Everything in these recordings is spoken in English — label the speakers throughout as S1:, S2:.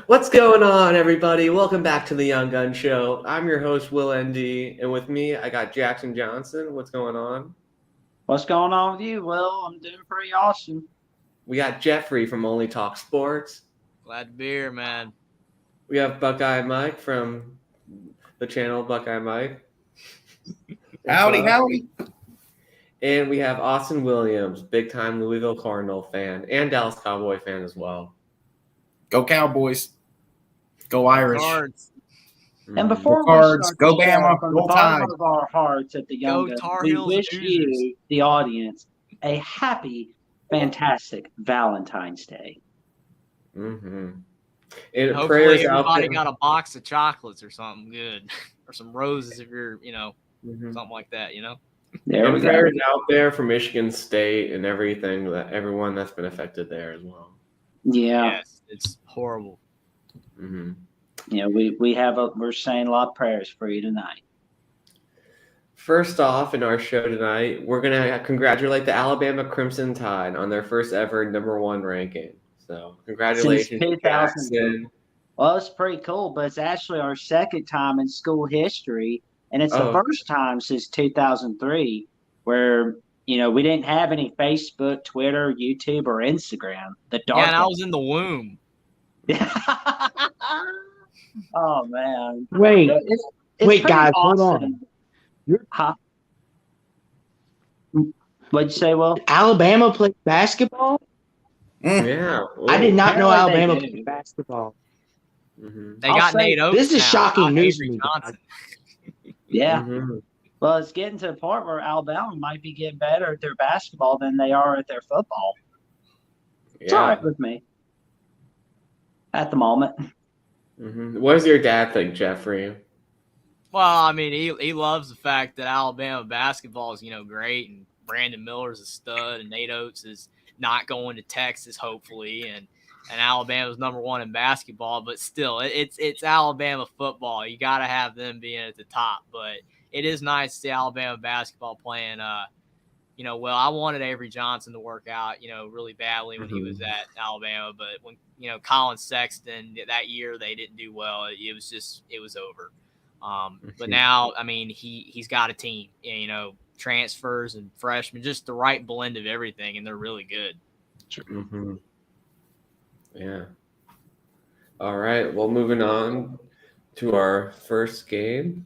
S1: What's going on, everybody? Welcome back to the Young Gun Show. I'm your host, Will ND, and with me, I got Jackson Johnson. What's going on?
S2: What's going on with you? Well, I'm doing pretty awesome.
S1: We got Jeffrey from Only Talk Sports.
S3: Glad to be here, man.
S1: We have Buckeye Mike from the channel Buckeye Mike.
S4: Howdy.
S1: And we have Austin Williams, big-time Louisville Cardinal fan and Dallas Cowboy fan as well.
S4: Go Cowboys. Go Irish.
S3: Cards.
S2: And before
S4: Go Cards.
S2: we start
S4: Go
S2: the show,
S4: Bama.
S2: from
S4: Go
S2: the bottom
S4: Tide.
S2: of our hearts at the Young
S3: Go
S2: Guns,
S3: Tar
S2: we
S3: Heels
S2: wish
S3: Hoosiers.
S2: you, the audience, a happy, fantastic Valentine's Day.
S1: Mm-hmm. And
S3: Hopefully
S1: prayers out
S3: everybody
S1: there.
S3: got a box of chocolates or something good. Or some roses if you're,
S1: Mhm.
S3: something like that,
S2: There we
S1: And
S2: go.
S1: prayers out there for Michigan State and everyone that's been affected there as well.
S2: Yeah,
S3: Yes, it's horrible.
S1: Mm-hmm.
S2: yeah. We're saying a lot of prayers for you tonight.
S1: First off, in our show tonight, we're gonna congratulate the Alabama Crimson Tide on their first ever #1 ranking. So, congratulations,
S2: Since 2000.
S1: Jackson.
S2: Well, it's pretty cool, but it's actually our second time in school history, and it's the
S1: Oh.
S2: first time since 2003 where we didn't have any Facebook, Twitter, YouTube, or Instagram. The dark.
S3: Yeah, and I was in the womb.
S2: Oh man!
S5: Wait,
S2: It's
S5: wait,
S2: pretty
S5: guys, hold
S2: awesome. Huh? What'd you say, Will?
S5: Alabama plays basketball?
S1: Yeah.
S5: I did not know
S2: Apparently they
S5: Alabama
S2: do.
S5: played basketball.
S1: Mm-hmm.
S3: They
S2: I'll
S3: got
S2: say
S3: Nate Oates.
S5: this is
S3: now,
S5: shocking
S3: not
S5: news
S3: Avery
S5: to me,
S3: Johnson.
S2: Yeah.
S1: Mm-hmm.
S2: Well, it's getting to the point where Alabama might be getting better at their basketball than they are at their football. It's all right with me at the moment.
S1: Mm-hmm. What does your dad think, Jeffrey?
S3: Well, I mean, he loves the fact that Alabama basketball is, great, and Brandon Miller's a stud, and Nate Oates is not going to Texas, hopefully, and Alabama's #1 in basketball. But still, it's Alabama football. You got to have them being at the top. But it is nice to see Alabama basketball playing. Well, I wanted Avery Johnson to work out, really badly when he was at Alabama. But when Colin Sexton that year, they didn't do well. It was over. But now, I mean, he's got a team, transfers and freshmen, just the right blend of everything, and they're really good.
S1: Mm-hmm. Yeah. All right. Well, moving on to our first game.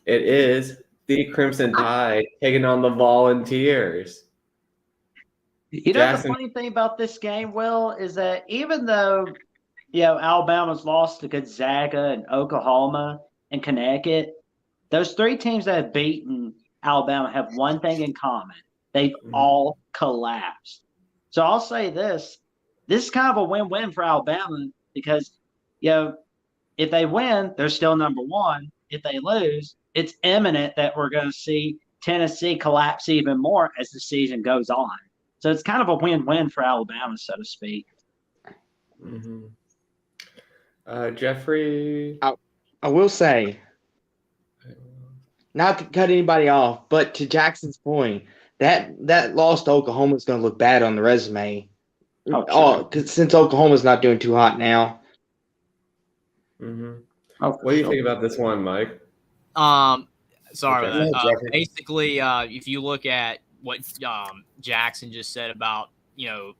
S1: It is the Crimson Tide taking on the Volunteers. Jackson.
S2: The funny thing about this game, Will, is that even though Alabama's lost to Gonzaga and Oklahoma and Connecticut, those three teams that have beaten Alabama have one thing in common: they've all collapsed. So I'll say this is kind of a win-win for Alabama because if they win, they're still #1. If they lose, it's imminent that we're going to see Tennessee collapse even more as the season goes on. So it's kind of a win-win for Alabama, so to speak.
S1: Mm-hmm. Jeffrey?
S5: I will say, not to cut anybody off, but to Jackson's point, that loss to Oklahoma is going to look bad on the resume. Since Oklahoma's not doing too hot now.
S1: Mm-hmm. What do you think about this one, Mike?
S3: Sorry about that. Basically, if you look at what Jackson just said about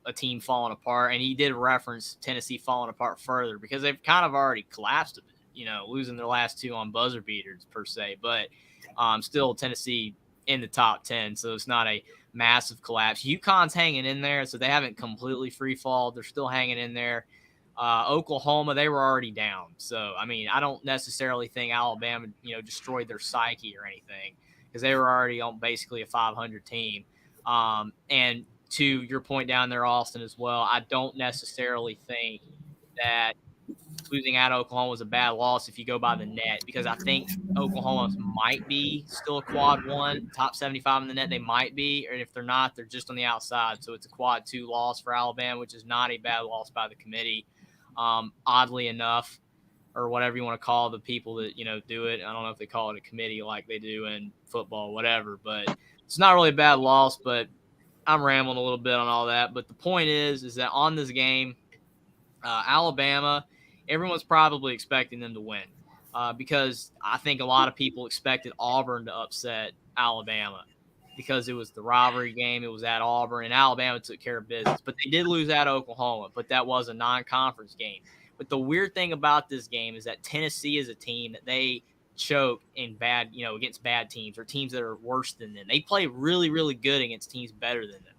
S3: a team falling apart, and he did reference Tennessee falling apart further because they've kind of already collapsed a bit, losing their last two on buzzer beaters per se, but still Tennessee in the top 10, so it's not a massive collapse. UConn's hanging in there, so they haven't completely free fall. They're still hanging in there. Oklahoma, they were already down. So, I mean, I don't necessarily think Alabama, destroyed their psyche or anything because they were already on basically a 500 team. And to your point down there, Austin, as well, I don't necessarily think that losing at Oklahoma was a bad loss if you go by the net, because I think Oklahoma might be still a quad 1, top 75 in the net. They might be, or if they're not, they're just on the outside. So it's a quad 2 loss for Alabama, which is not a bad loss by the committee. Oddly enough, or whatever you want to call the people that, do it. I don't know if they call it a committee like they do in football, whatever, but it's not really a bad loss. But I'm rambling a little bit on all that. But the point is that on this game, Alabama everyone's probably expecting them to win because I think a lot of people expected Auburn to upset Alabama because it was the rivalry game. It was at Auburn, and Alabama took care of business. But they did lose at Oklahoma, but that was a non-conference game. But the weird thing about this game is that Tennessee is a team that they choke in bad, against bad teams or teams that are worse than them. They play really, really good against teams better than them.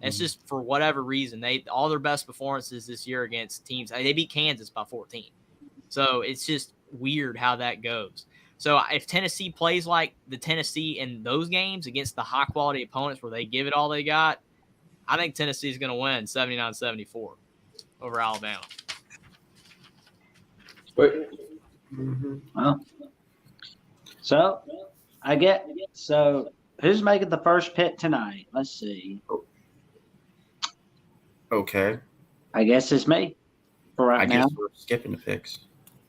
S3: It's just for whatever reason, all their best performances this year against teams, they beat Kansas by 14. So it's just weird how that goes. So if Tennessee plays like the Tennessee in those games against the high quality opponents where they give it all they got, I think Tennessee's going to win 79-74 over Alabama.
S2: Well, so who's making the first pick tonight? Let's see.
S4: Okay.
S2: I guess it's me for right now.
S4: I guess we're skipping the picks.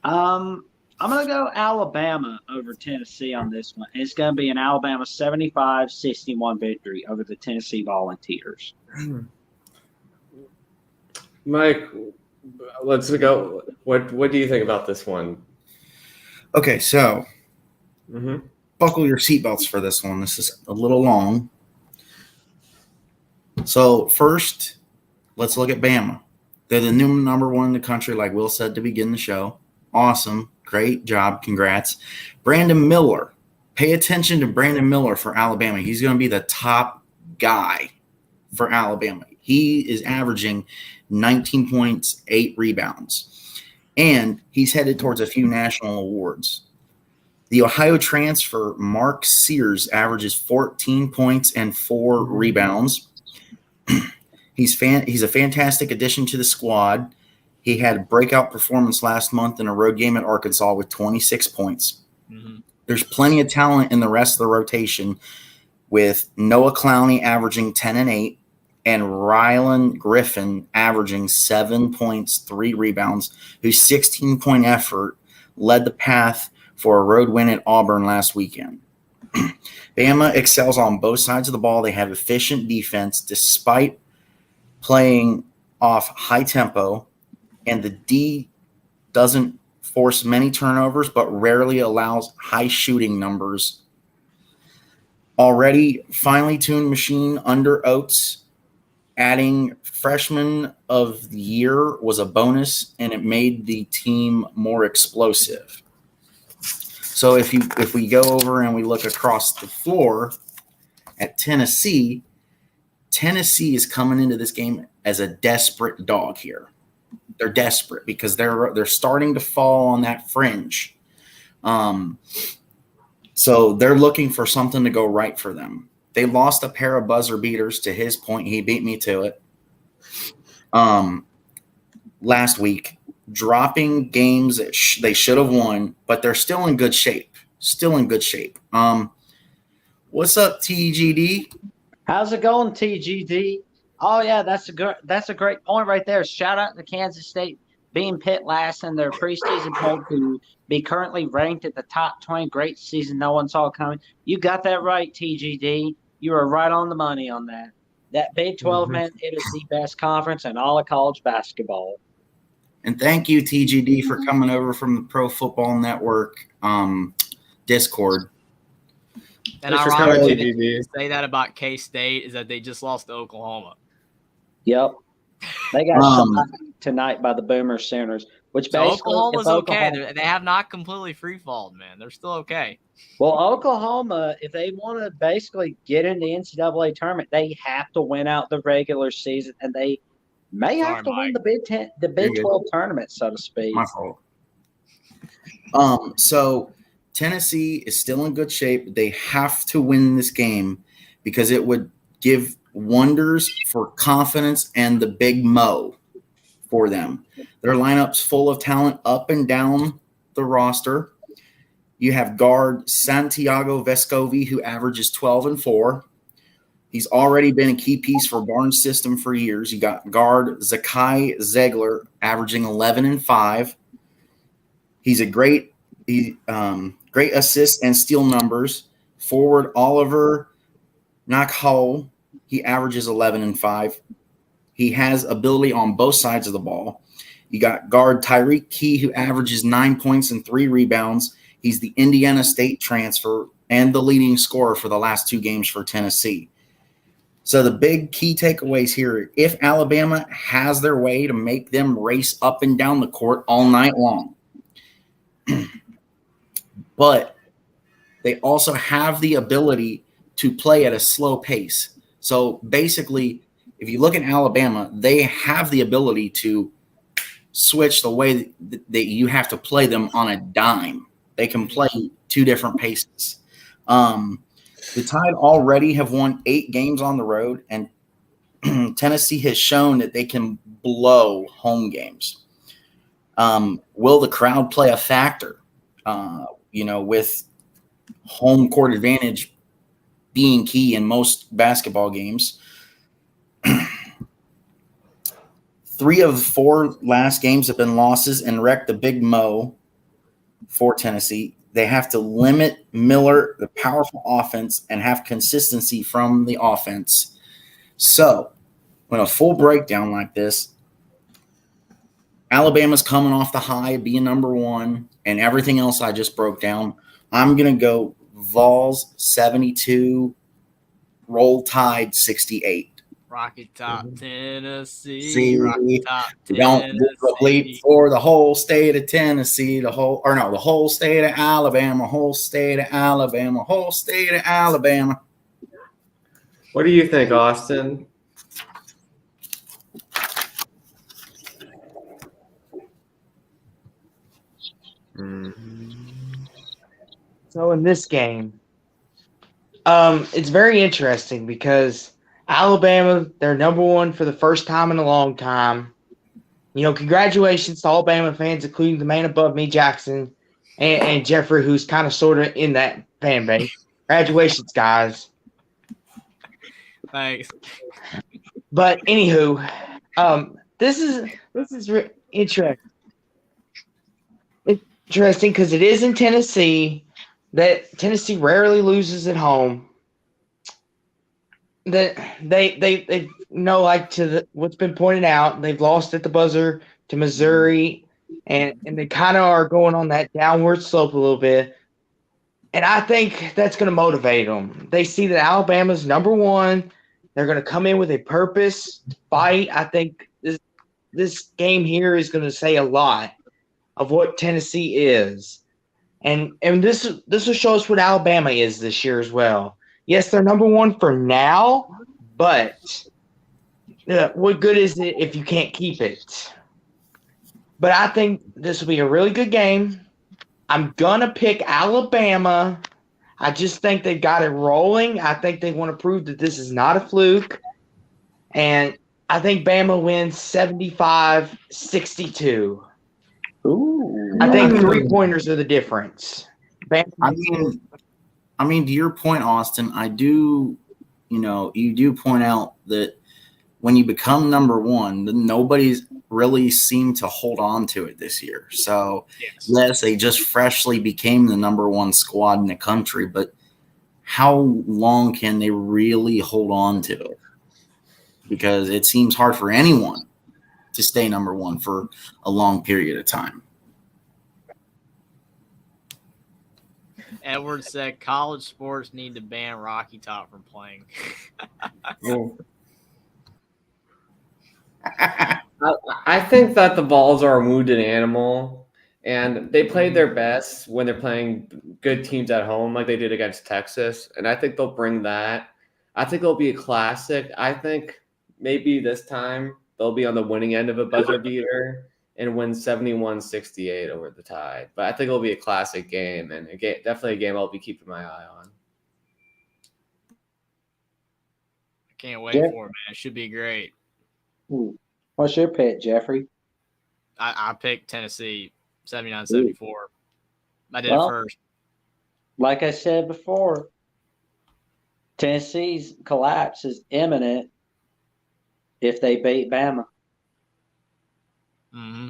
S2: I'm going to go Alabama over Tennessee on this one. It's going to be an Alabama 75-61 victory over the Tennessee Volunteers.
S1: Mike, let's go. What do you think about this one?
S4: Okay, so buckle your seatbelts for this one. This is a little long. So first, let's look at Bama. They're the new number one in the country, like Will said to begin the show. Awesome. Great job. Congrats. Brandon Miller. Pay attention to Brandon Miller for Alabama. He's going to be the top guy for Alabama. He is averaging 19 points, 8 rebounds. And he's headed towards a few national awards. The Ohio transfer, Mark Sears, averages 14 points and 4 rebounds. He's a fantastic addition to the squad. He had a breakout performance last month in a road game at Arkansas with 26 points. There's plenty of talent in the rest of the rotation with Noah Clowney averaging 10 and 8 and Rylan Griffin averaging 7 points, 3 rebounds, whose 16-point effort led the path for a road win at Auburn last weekend. Bama excels on both sides of the ball. They have efficient defense despite playing off high tempo, and the D doesn't force many turnovers but rarely allows high shooting numbers. Already finely tuned machine under Oates. Adding freshman of the year was a bonus, and it made the team more explosive. So if we go over and we look across the floor at Tennessee, Tennessee is coming into this game as a desperate dog here. They're desperate because they're starting to fall on that fringe. So they're looking for something to go right for them. They lost a pair of buzzer beaters. To his point, he beat me to it. Last week, dropping games that they should have won, but they're still in good shape. What's up, TGD?
S2: How's it going, TGD? Oh yeah, that's a great point right there. Shout out to Kansas State being picked last in their preseason poll to be currently ranked at the top 20. Great season, no one saw coming. You got that right, TGD. You were right on the money on that. That Big 12, man, it is the best conference in all of college basketball.
S4: And thank you, TGD, for coming over from the Pro Football Network Discord.
S3: And ironically, to say that about K-State is that they just lost to Oklahoma.
S2: Yep. They got shot tonight by the Boomer Sooners, which
S3: so
S2: basically
S3: Oklahoma's okay. They have not completely free-falled, man. They're still okay.
S2: Well, Oklahoma, if they want to basically get in the NCAA tournament, they have to win out the regular season, and they may have to win the Big 12 tournament, so to speak.
S4: My fault. So Tennessee is still in good shape. They have to win this game because it would give wonders for confidence and the big mo for them. Their lineup's full of talent up and down the roster. You have guard Santiago Vescovi, who averages 12 and 4. He's already been a key piece for Barnes' system for years. You got guard Zakai Ziegler, averaging 11 and 5. He's a great assist and steal numbers. Forward Oliver Nakhol, he averages 11 and 5. He has ability on both sides of the ball. You got guard Tyreek Key, who averages 9 points and 3 rebounds. He's the Indiana State transfer and the leading scorer for the last 2 games for Tennessee. So the big key takeaways here, if Alabama has their way to make them race up and down the court all night long, but they also have the ability to play at a slow pace. So basically, if you look at Alabama, they have the ability to switch the way that you have to play them on a dime. They can play 2 different paces. The Tide already have won 8 games on the road, and Tennessee has shown that they can blow home games. Will the crowd play a factor? With home court advantage being key in most basketball games. 3 of 4 last games have been losses and wrecked the Big Mo for Tennessee. They have to limit Miller, the powerful offense, and have consistency from the offense. So, when a full breakdown like this, Alabama's coming off the high of being number 1 and everything else I just broke down. I'm going to go Vols 72, Roll Tide 68.
S3: Rocky Top, Tennessee. Rocky Top,
S4: Don't
S3: Tennessee.
S4: bleep for the whole state of Tennessee, the whole state of Alabama, whole state of Alabama, whole state of Alabama.
S1: What do you think, Austin?
S5: So in this game, it's very interesting because Alabama, they're number 1 for the first time in a long time. Congratulations to Alabama fans, including the man above me, Jackson, and Jeffrey, who's kind of sort of in that fan base. Congratulations, guys.
S3: Thanks.
S5: But anywho, this is interesting. Interesting because it is in Tennessee. That Tennessee rarely loses at home. That they what's been pointed out, they've lost at the buzzer to Missouri, and they kind of are going on that downward slope a little bit. And I think that's going to motivate them. They see that Alabama's number 1. They're going to come in with a purpose, fight. I think this game here is going to say a lot of what Tennessee is. And this will show us what Alabama is this year as well. Yes, they're number 1 for now, but what good is it if you can't keep it? But I think this will be a really good game. I'm going to pick Alabama. I just think they've got it rolling. I think they want to prove that this is not a fluke. And I think Bama wins 75-62.
S2: Ooh.
S5: I think 3-pointers are the difference.
S4: I mean, to your point, Austin, I do, you do point out that when you become number 1, then nobody's really seemed to hold on to it this year. So, yes, they just freshly became the number 1 squad in the country, but how long can they really hold on to it? Because it seems hard for anyone to stay number 1 for a long period of time.
S3: Edward said college sports need to ban Rocky Top from playing.
S1: I think that the Vols are a wounded animal, and they played their best when they're playing good teams at home like they did against Texas, and I think they'll bring that. I think it'll be a classic. I think maybe this time they'll be on the winning end of a buzzer beater and win 71-68 over the Tide. But I think it'll be a classic game, and definitely a game I'll be keeping my eye on.
S3: I can't wait for it, man. It should be great.
S2: Ooh. What's your pick, Jeffrey?
S3: I picked Tennessee 79-74. I did it first.
S2: Like I said before, Tennessee's collapse is imminent if they beat Bama.
S3: Mm-hmm.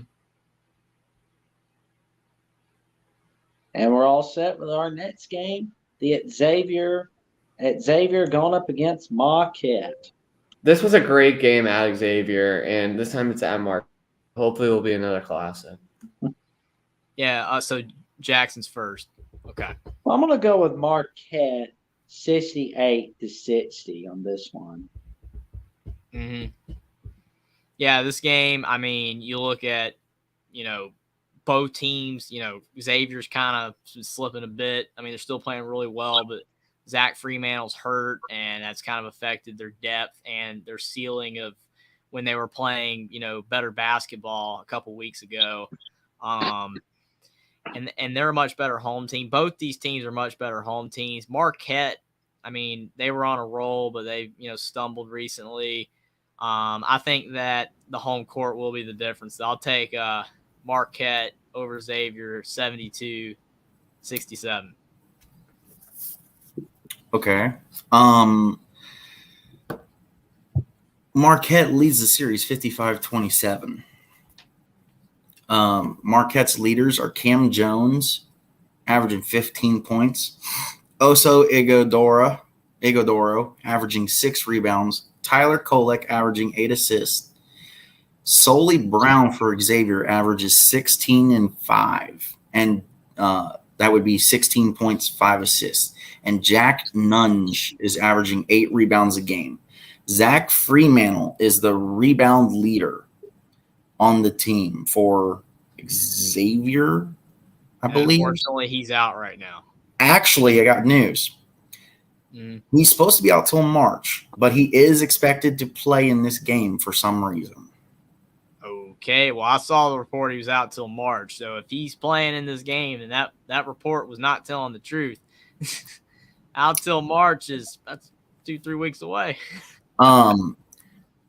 S2: And we're all set with our next game. The Xavier going up against Marquette.
S1: This was a great game at Xavier, and this time it's at Marquette. hopefully it will be another classic.
S3: Yeah. So Jackson's first. Okay.
S2: Well, I'm going to go with Marquette 68-60 on this one.
S3: Mm-hmm. Yeah, this game, I mean, you look at, both teams, Xavier's kind of slipping a bit. I mean, they're still playing really well, but Zach Freemantle's hurt, and that's kind of affected their depth and their ceiling of when they were playing, better basketball a couple weeks ago. And they're a much better home team. Both these teams are much better home teams. Marquette, I mean, they were on a roll, but they, stumbled recently. I think that the home court will be the difference. I'll take Marquette over Xavier 72-67.
S4: Okay. Marquette leads the series 55-27. Marquette's leaders are Cam Jones, averaging 15 points. Oso Igodoro, averaging 6 rebounds. Tyler Kolek, averaging 8 assists. Solely Brown for Xavier averages 16 and 5. And that would be 16 points, 5 assists. And Jack Nunge is averaging 8 rebounds a game. Zach Freemantle is the rebound leader on the team for Xavier, I believe.
S3: Unfortunately, he's out right now.
S4: Actually, I got news. He's supposed to be out till March, but he is expected to play in this game for some reason.
S3: Okay, well, I saw the report he was out till March. So if he's playing in this game, then that report was not telling the truth. Out till March that's 2-3 weeks away.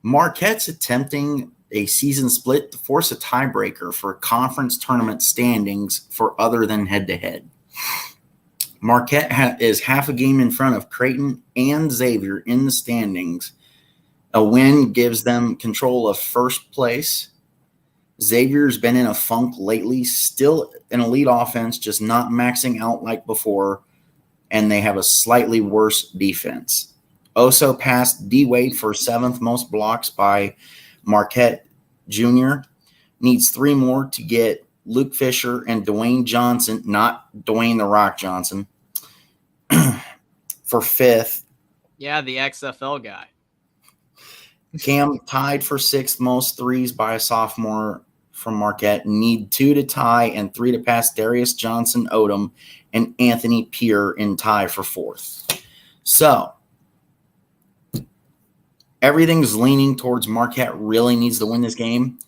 S4: Marquette's attempting a season split to force a tiebreaker for conference tournament standings for other than head-to-head. Marquette is half a game in front of Creighton and Xavier in the standings. A win gives them control of first place. Xavier's been in a funk lately, still an elite offense, just not maxing out like before, and they have a slightly worse defense. Oso passed D. Wade for 7th most blocks by Marquette Jr. Needs 3 more to get Luke Fisher and Dwayne Johnson, not Dwayne the Rock Johnson, for 5th.
S3: Yeah, the XFL guy.
S4: Cam tied for 6th most threes by a sophomore from Marquette. Need 2 to tie and 3 to pass Darius Johnson Odom and Anthony Peer in tie for 4th. So everything's leaning towards Marquette really needs to win this game.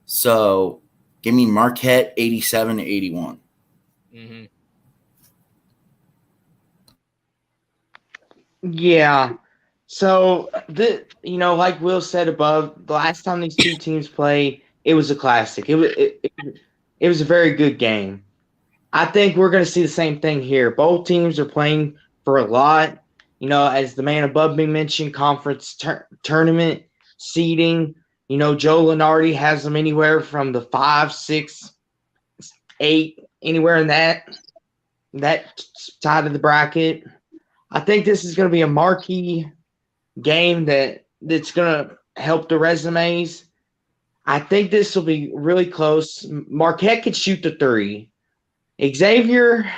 S4: So give me Marquette 87-81.
S3: Mm-hmm.
S5: Yeah. So like Will said above, the last time these two teams played, it was a classic. It was a very good game. I think we're going to see the same thing here. Both teams are playing for a lot. As the man above me mentioned, conference tournament seeding. Joe Lenardi has them anywhere from the 5, 6, 8, anywhere in that side of the bracket. I think this is going to be a marquee game that's going to help the resumes. I think this will be really close. Marquette could shoot the 3. Xavier,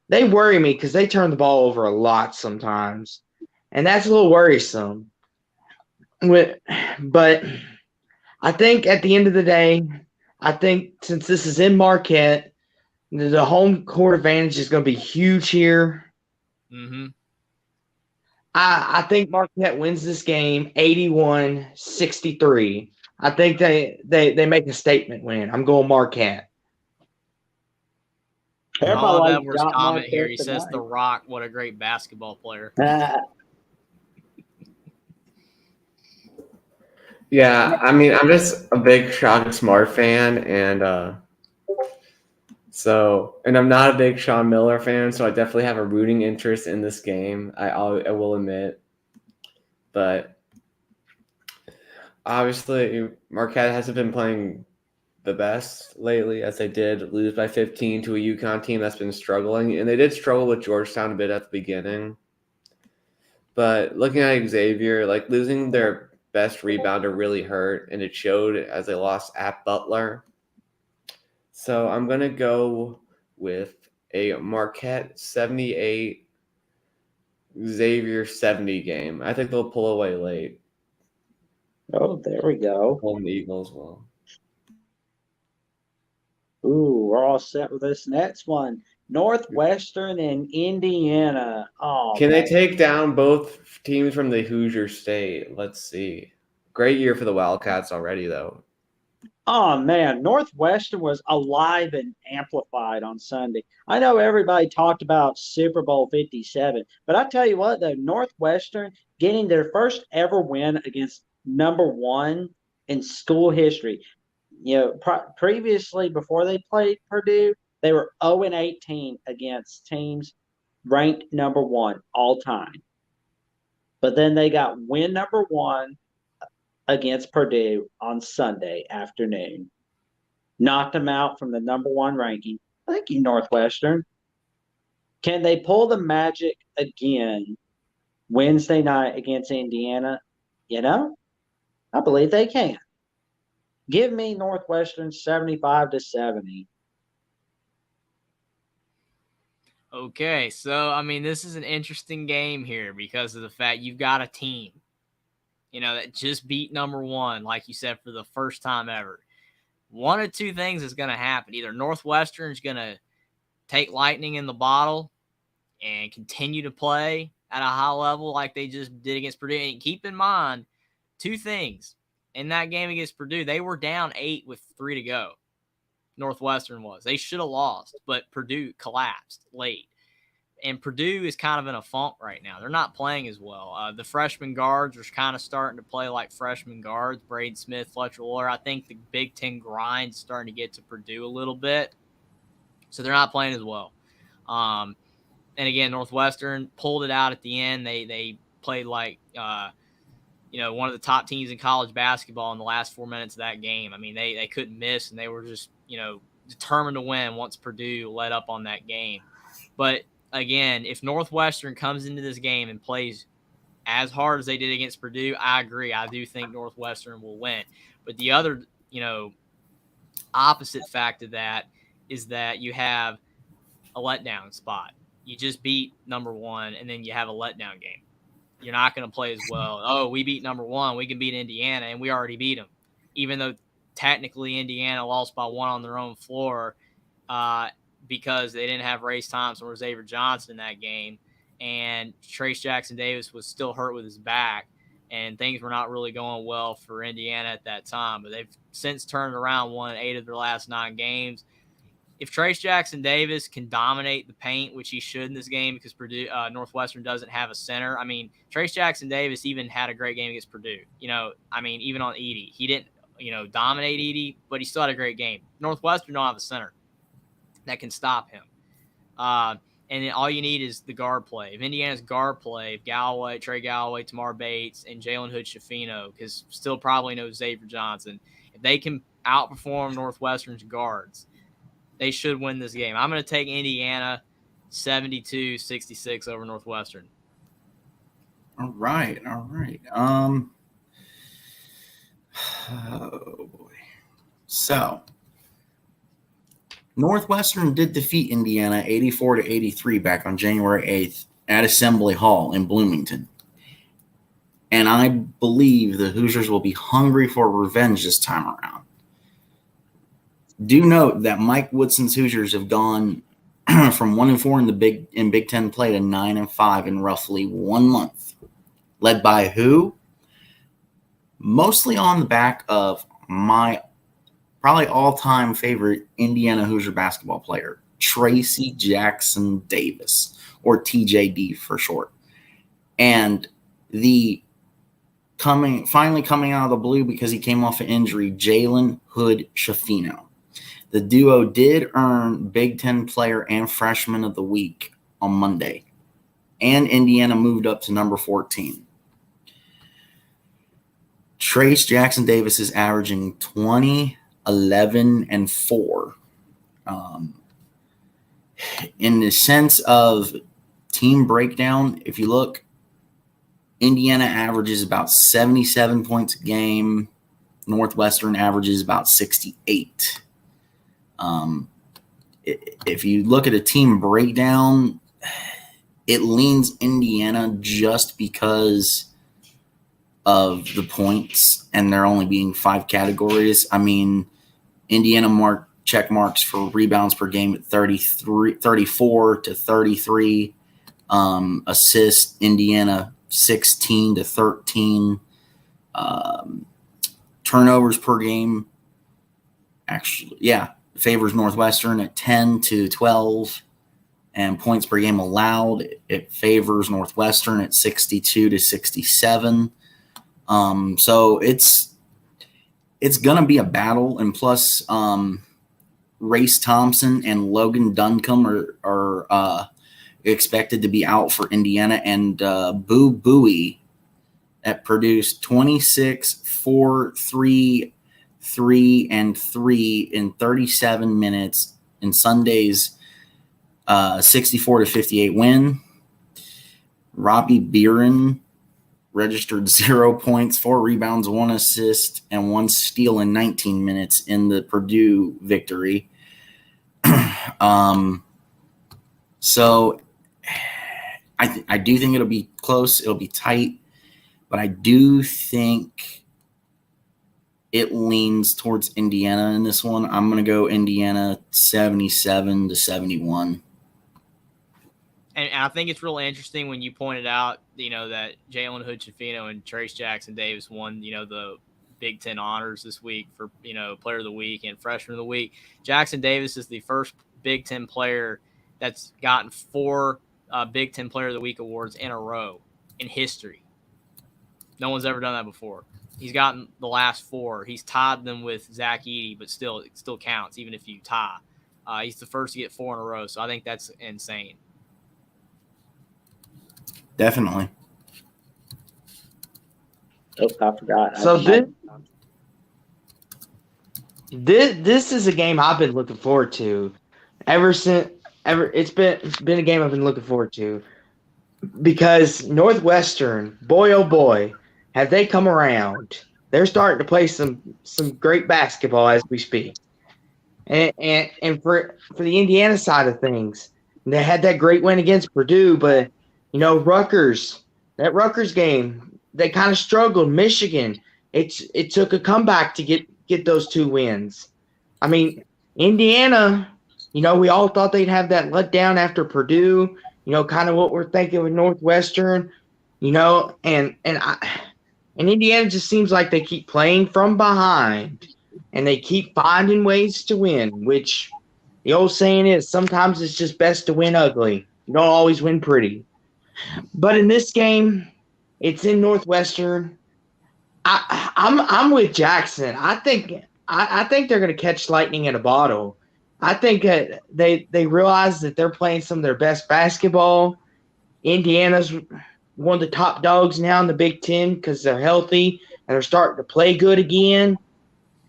S5: they worry me because they turn the ball over a lot sometimes, and that's a little worrisome. But I think at the end of the day, I think since this is in Marquette, the home court advantage is going to be huge here.
S3: Mm-hmm.
S5: I think Marquette wins this game 81-63. I think they make a statement win. I'm going Marquette.
S3: All Edwards comment here. He says The Rock, what a great basketball player.
S1: Yeah, I mean, I'm just a big Shaka Smart fan, and I'm not a big Sean Miller fan, so I definitely have a rooting interest in this game. I will admit, but obviously Marquette hasn't been playing the best lately, as they did lose by 15 to a UConn team that's been struggling, and they did struggle with Georgetown a bit at the beginning. But looking at Xavier, like losing their best rebounder really hurt, and it showed as they lost at Butler. So I'm going to go with a Marquette 78, Xavier 70 game. I think they'll pull away late.
S2: Oh, there we go.
S1: Home the Eagles will.
S2: Ooh, we're all set with this next one. Northwestern and Indiana. Oh,
S1: Can they
S2: man.
S1: take down both teams from the Hoosier State? Let's see. Great year for the Wildcats already, though.
S2: Oh man, Northwestern was alive and amplified on Sunday. I know everybody talked about Super Bowl 57, but I tell you what, though, Northwestern getting their first ever win against number one in school history. You know, previously before they played Purdue, they were 0-18 against teams ranked number one all time. But then they got win number one against Purdue on Sunday afternoon. Knocked them out from the number one ranking. Thank you, Northwestern. Can they pull the magic again Wednesday night against Indiana? You know, I believe they can. Give me Northwestern 75-70.
S3: Okay, so I mean, this is an interesting game here because of the fact you've got a team, that just beat number one, like you said, for the first time ever. One of two things is going to happen. Either Northwestern's going to take lightning in the bottle and continue to play at a high level like they just did against Purdue. And keep in mind, two things. In that game against Purdue, they were down 8 with 3 to go. Northwestern was. They should have lost, but Purdue collapsed late. And Purdue is kind of in a funk right now. They're not playing as well. The freshman guards are kind of starting to play like freshman guards. Braden Smith, Fletcher Loyer. I think the Big Ten grind is starting to get to Purdue a little bit. So they're not playing as well. And again, Northwestern pulled it out at the end. They played like one of the top teams in college basketball in the last 4 minutes of that game. I mean, they couldn't miss, and they were just determined to win once Purdue let up on that game. But again, if Northwestern comes into this game and plays as hard as they did against Purdue, I agree. I do think Northwestern will win. But the other, opposite fact of that is that you have a letdown spot. You just beat number one, and then you have a letdown game. You're not going to play as well. Oh, we beat number one. We can beat Indiana, and we already beat them. Even though technically Indiana lost by 1 on their own floor because they didn't have Race Thompson or Xavier Johnson in that game, and Trace Jackson Davis was still hurt with his back, and things were not really going well for Indiana at that time. But they've since turned around, won 8 of their last 9 games. If Trace Jackson Davis can dominate the paint, which he should in this game because Northwestern doesn't have a center. I mean, Trace Jackson Davis even had a great game against Purdue. Even on Edey. He didn't, dominate Edey, but he still had a great game. Northwestern don't have a center that can stop him. And then all you need is the guard play. If Indiana's guard play, if Trey Galloway, Tamar Bates, and Jalen Hood-Schifino, because still probably no Xavier Johnson, if they can outperform Northwestern's guards, they should win this game. I'm going to take Indiana 72-66 over Northwestern.
S4: All right. Oh boy. So Northwestern did defeat Indiana 84-83 back on January 8th at Assembly Hall in Bloomington. And I believe the Hoosiers will be hungry for revenge this time around. Do note that Mike Woodson's Hoosiers have gone from 1-4 in Big Ten play to 9-5 in roughly 1 month. Led by who? Mostly on the back of my probably all-time favorite Indiana Hoosier basketball player, Tracy Jackson Davis, or TJD for short. And the finally coming out of the blue because he came off an injury, Jalen Hood-Schifino. The duo did earn Big Ten Player and Freshman of the Week on Monday, and Indiana moved up to number 14. Trace Jackson Davis is averaging 20, 11, and 4. In the sense of team breakdown, if you look, Indiana averages about 77 points a game. Northwestern averages about 68. If you look at a team breakdown, it leans Indiana just because of the points and there only being 5 categories. I mean, Indiana check marks for rebounds per game at 34 to 33. Assists, Indiana 16 to 13. Turnovers per game, actually, favors Northwestern at 10 to 12. And points per game allowed, it favors Northwestern at 62 to 67. So it's going to be a battle. And plus, Race Thompson and Logan Duncombe are expected to be out for Indiana. And Boo Buie that produced 26, 4, 3, 3, and 3 in 37 minutes in Sunday's 64 to 58 win. Robbie Beeren registered 0 points, 4 rebounds, 1 assist, and 1 steal in 19 minutes in the Purdue victory. So I do think it'll be close. It'll be tight. But I do think it leans towards Indiana in this one. I'm going to go Indiana 77 to 71.
S3: And I think it's really interesting when you pointed out, that Jalen Hood-Schifino and Trace Jackson Davis won, the Big Ten honors this week for, Player of the Week and Freshman of the Week. Jackson Davis is the first Big Ten player that's gotten 4 Big Ten Player of the Week awards in a row in history. No one's ever done that before. He's gotten the last 4. He's tied them with Zach Edey, but it still counts, even if you tie. He's the first to get 4 in a row, so I think that's insane.
S4: Definitely.
S2: Oh, I forgot.
S5: So this is a game I've been looking forward to it's been a game I've been looking forward to because Northwestern, boy oh boy, have they come around. They're starting to play some great basketball as we speak. And for the Indiana side of things, they had that great win against Purdue, but that Rutgers game, they kind of struggled. Michigan, it took a comeback to get those 2 wins. I mean, Indiana, we all thought they'd have that letdown after Purdue, kind of what we're thinking with Northwestern, and Indiana just seems like they keep playing from behind and they keep finding ways to win, which the old saying is sometimes it's just best to win ugly. You don't always win pretty. But in this game, it's in Northwestern. I'm with Jackson. I think they're going to catch lightning in a bottle. I think that they realize that they're playing some of their best basketball. Indiana's one of the top dogs now in the Big Ten because they're healthy and they're starting to play good again.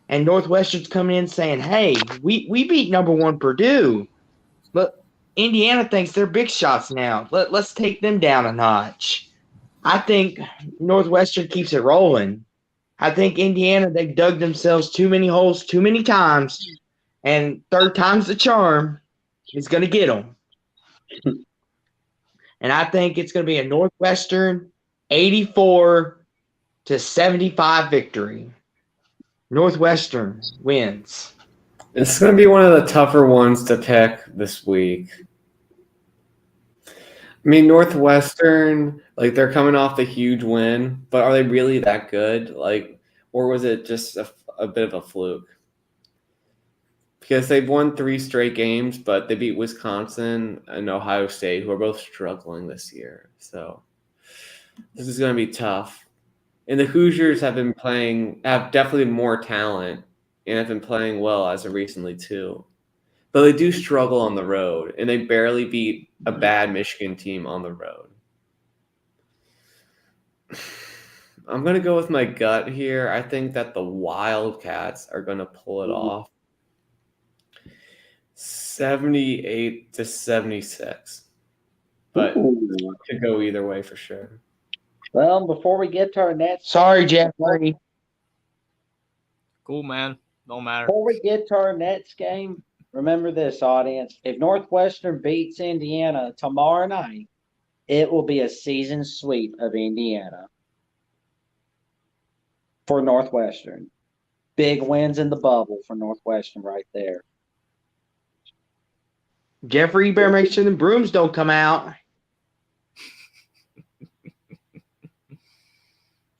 S5: And Northwestern's coming in saying, "Hey, we beat number 1 Purdue, but Indiana thinks they're big shots now. Let's take them down a notch." I think Northwestern keeps it rolling. I think Indiana, they've dug themselves too many holes too many times, and third time's the charm is going to get them. And I think it's going to be a Northwestern 84 to 75 victory. Northwestern wins.
S1: It's going to be one of the tougher ones to pick this week. I mean, Northwestern, they're coming off the huge win, but are they really that good? Or was it just a bit of a fluke? Because they've won 3 straight games, but they beat Wisconsin and Ohio State, who are both struggling this year. So this is going to be tough. And the Hoosiers have definitely more talent and have been playing well as of recently too. But they do struggle on the road, and they barely beat a bad Michigan team on the road. I'm going to go with my gut here. I think that the Wildcats are going to pull it off. 78 to 76. But it could go either way for sure.
S2: Well, before we get to our next,
S5: Sorry, Jeffrey.
S3: Cool, man. Don't matter.
S2: before we get to our next game, remember this, audience: if Northwestern beats Indiana tomorrow night, it will be a season sweep of Indiana for Northwestern. Big wins in the bubble for Northwestern right there.
S5: Jeffrey, you better make sure the brooms don't come out.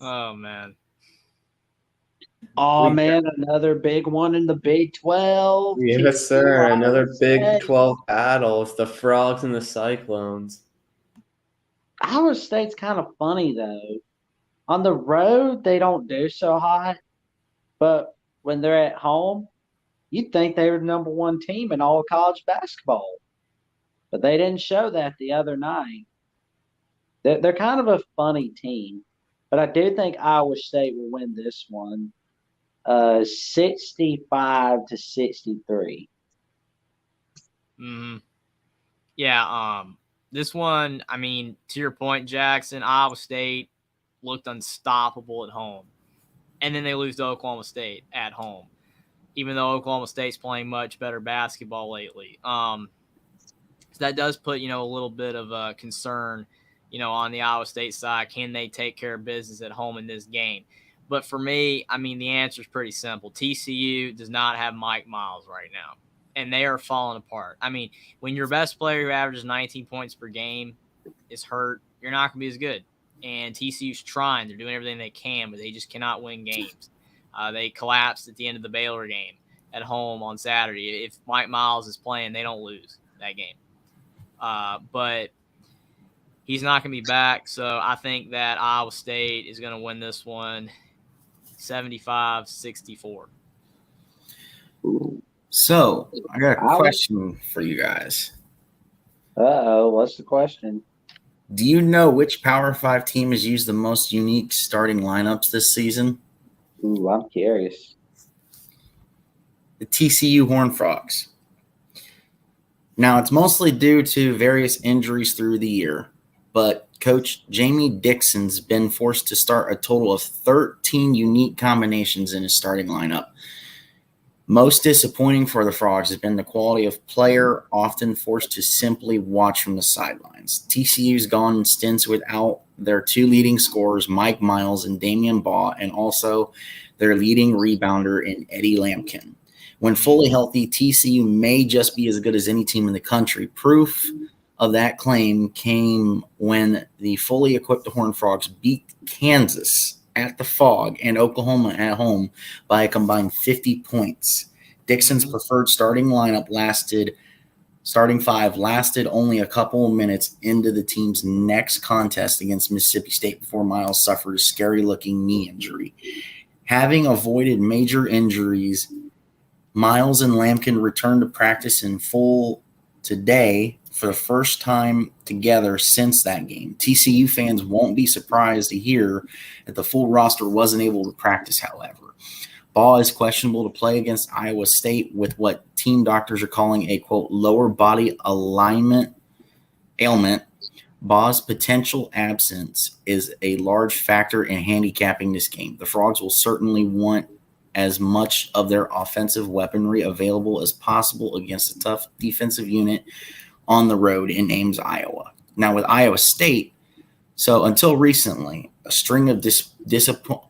S3: Oh, man.
S2: Oh man, another big one in the Big 12.
S1: Yes, sir. Another Big
S2: State.
S1: 12 battle. It's the Frogs and the Cyclones.
S2: Iowa State's kind of funny though. On the road, they don't do so hot, but when they're at home, you'd think they were the number one team in all of college basketball. But they didn't show that the other night. They're kind of a funny team, but I do think Iowa State will win this one, 65-63.
S3: Mm-hmm. Yeah. This one, I mean, to your point, Jackson, Iowa State looked unstoppable at home, and then they lose to Oklahoma State at home, even though Oklahoma State's playing much better basketball lately. So that does put, a little bit of concern, on the Iowa State side. Can they take care of business at home in this game? But for me, I mean, the answer is pretty simple. TCU does not have Mike Miles right now, and they are falling apart. I mean, when your best player who averages 19 points per game is hurt, you're not going to be as good. And TCU's trying. They're doing everything they can, but they just cannot win games. They collapsed at the end of the Baylor game at home on Saturday. If Mike Miles is playing, they don't lose that game. But he's not going to be back, so I think that Iowa State is going to win this one 75-64.
S4: So, I got a question for you guys.
S2: Uh-oh, what's the question?
S4: Do you know which Power 5 team has used the most unique starting lineups this season?
S2: Ooh, I'm curious.
S4: The TCU Horned Frogs. Now, it's mostly due to various injuries through the year, but Coach Jamie Dixon's been forced to start a total of 13 unique combinations in his starting lineup. Most disappointing for the Frogs has been the quality of player, often forced to simply watch from the sidelines. TCU's gone in stints without their two leading scorers, Mike Miles and Damian Baugh, and also their leading rebounder in Eddie Lampkin. When fully healthy, TCU may just be as good as any team in the country. Proof of that claim came when the fully equipped Horned Frogs beat Kansas at the Fog and Oklahoma at home by a combined 50 points. Dixon's preferred starting five lasted only a couple of minutes into the team's next contest against Mississippi State before Miles suffered a scary-looking knee injury. Having avoided major injuries, Miles and Lampkin returned to practice in full today for the first time together since that game. TCU fans won't be surprised to hear that the full roster wasn't able to practice, however. Baugh is questionable to play against Iowa State with what team doctors are calling a, quote, lower body ailment. Baugh's potential absence is a large factor in handicapping this game. The Frogs will certainly want as much of their offensive weaponry available as possible against a tough defensive unit on the road in Ames, Iowa. Now, with Iowa State, so until recently,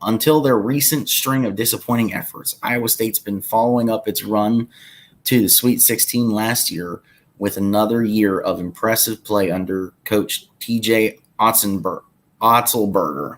S4: until their recent string of disappointing efforts, Iowa State's been following up its run to the Sweet 16 last year with another year of impressive play under Coach TJ Otzelberger.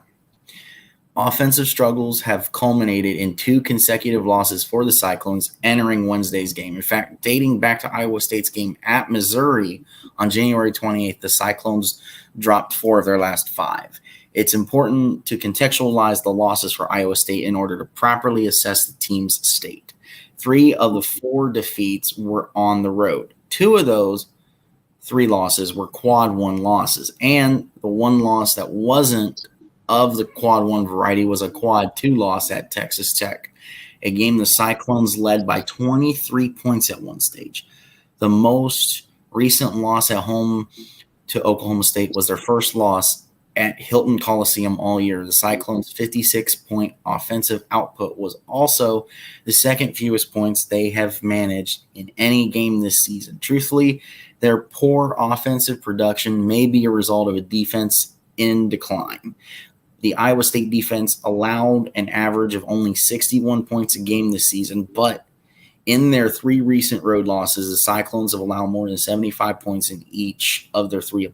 S4: Offensive struggles have culminated in 2 consecutive losses for the Cyclones entering Wednesday's game. In fact, dating back to Iowa State's game at Missouri on January 28th, the Cyclones dropped 4 of their last 5. It's important to contextualize the losses for Iowa State in order to properly assess the team's state. 3 of the 4 defeats were on the road. 2 of those 3 losses were quad 1 losses, and the one loss that wasn't of the quad 1 variety was a quad 2 loss at Texas Tech, a game the Cyclones led by 23 points at one stage. The most recent loss at home to Oklahoma State was their first loss at Hilton Coliseum all year. The Cyclones' 56-point offensive output was also the second fewest points they have managed in any game this season. Truthfully, their poor offensive production may be a result of a defense in decline. The Iowa State defense allowed an average of only 61 points a game this season, but in their 3 recent road losses, the Cyclones have allowed more than 75 points in each of their 3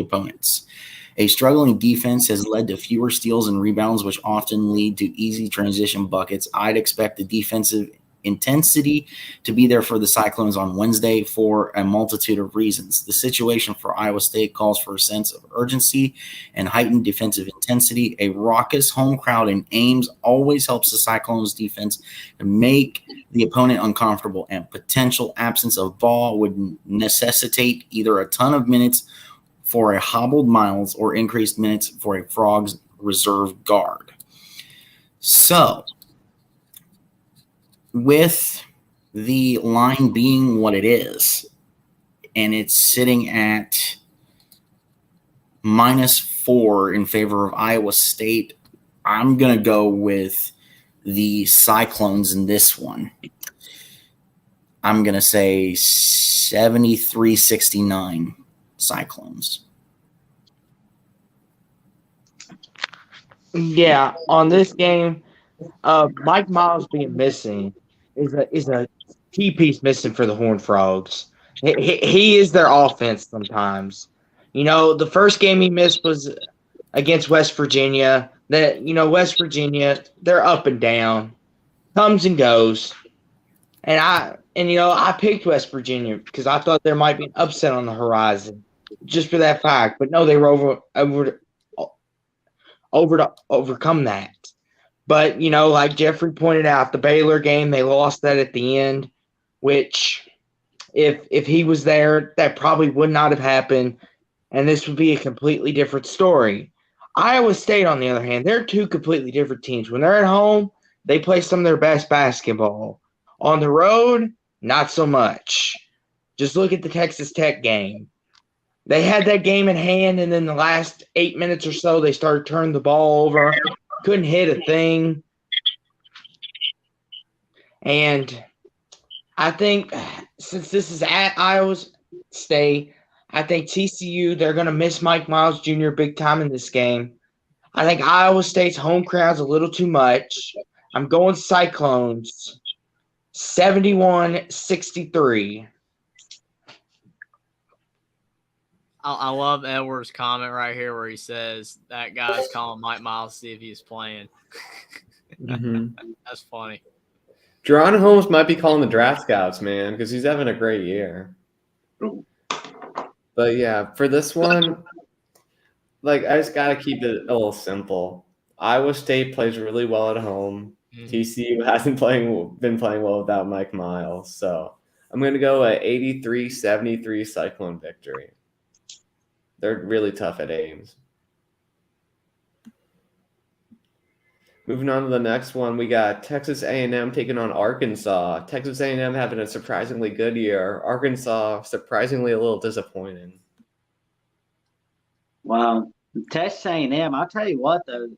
S4: opponents. A struggling defense has led to fewer steals and rebounds, which often lead to easy transition buckets. I'd expect the defensive intensity to be there for the Cyclones on Wednesday for a multitude of reasons. The situation for Iowa State calls for a sense of urgency and heightened defensive intensity. A raucous home crowd in Ames always helps the Cyclones defense to make the opponent uncomfortable, and potential absence of ball would necessitate either a ton of minutes for a hobbled Miles or increased minutes for a Frogs reserve guard. So, with the line being what it is, and it's sitting at -4 in favor of Iowa State, I'm going to go with the Cyclones in this one. I'm going to say 73-69 Cyclones.
S5: Yeah, on this game, Mike Miles being missing is a key piece missing for the Horned Frogs. He is their offense sometimes. You know, the first game he missed was against West Virginia. West Virginia, they're up and down, comes and goes. And I picked West Virginia because I thought there might be an upset on the horizon, just for that fact. But no, they were over to overcome that. But, like Jeffrey pointed out, the Baylor game, they lost that at the end, which if he was there, that probably would not have happened, and this would be a completely different story. Iowa State, on the other hand, they're 2 completely different teams. When they're at home, they play some of their best basketball. On the road, not so much. Just look at the Texas Tech game. They had that game in hand, and then the last 8 minutes or so, they started turning the ball over. Couldn't hit a thing. And I think since this is at Iowa State, I think TCU, they're going to miss Mike Miles Jr. big time in this game. I think Iowa State's home crowd's a little too much. I'm going Cyclones 71-63.
S3: I love Edward's comment right here where he says that guy's calling Mike Miles to see if he's playing. That's funny.
S1: Jerron Holmes might be calling the draft scouts, man, because he's having a great year. But yeah, for this one, I just got to keep it a little simple. Iowa State plays really well at home. TCU hasn't been playing well without Mike Miles. So I'm going to go at 83-73 Cyclone victory. They're really tough at Ames. Moving on to the next one, we got Texas A&M taking on Arkansas. Texas A&M having a surprisingly good year. Arkansas surprisingly a little disappointing.
S2: Well, Texas A&M, I'll tell you what, though,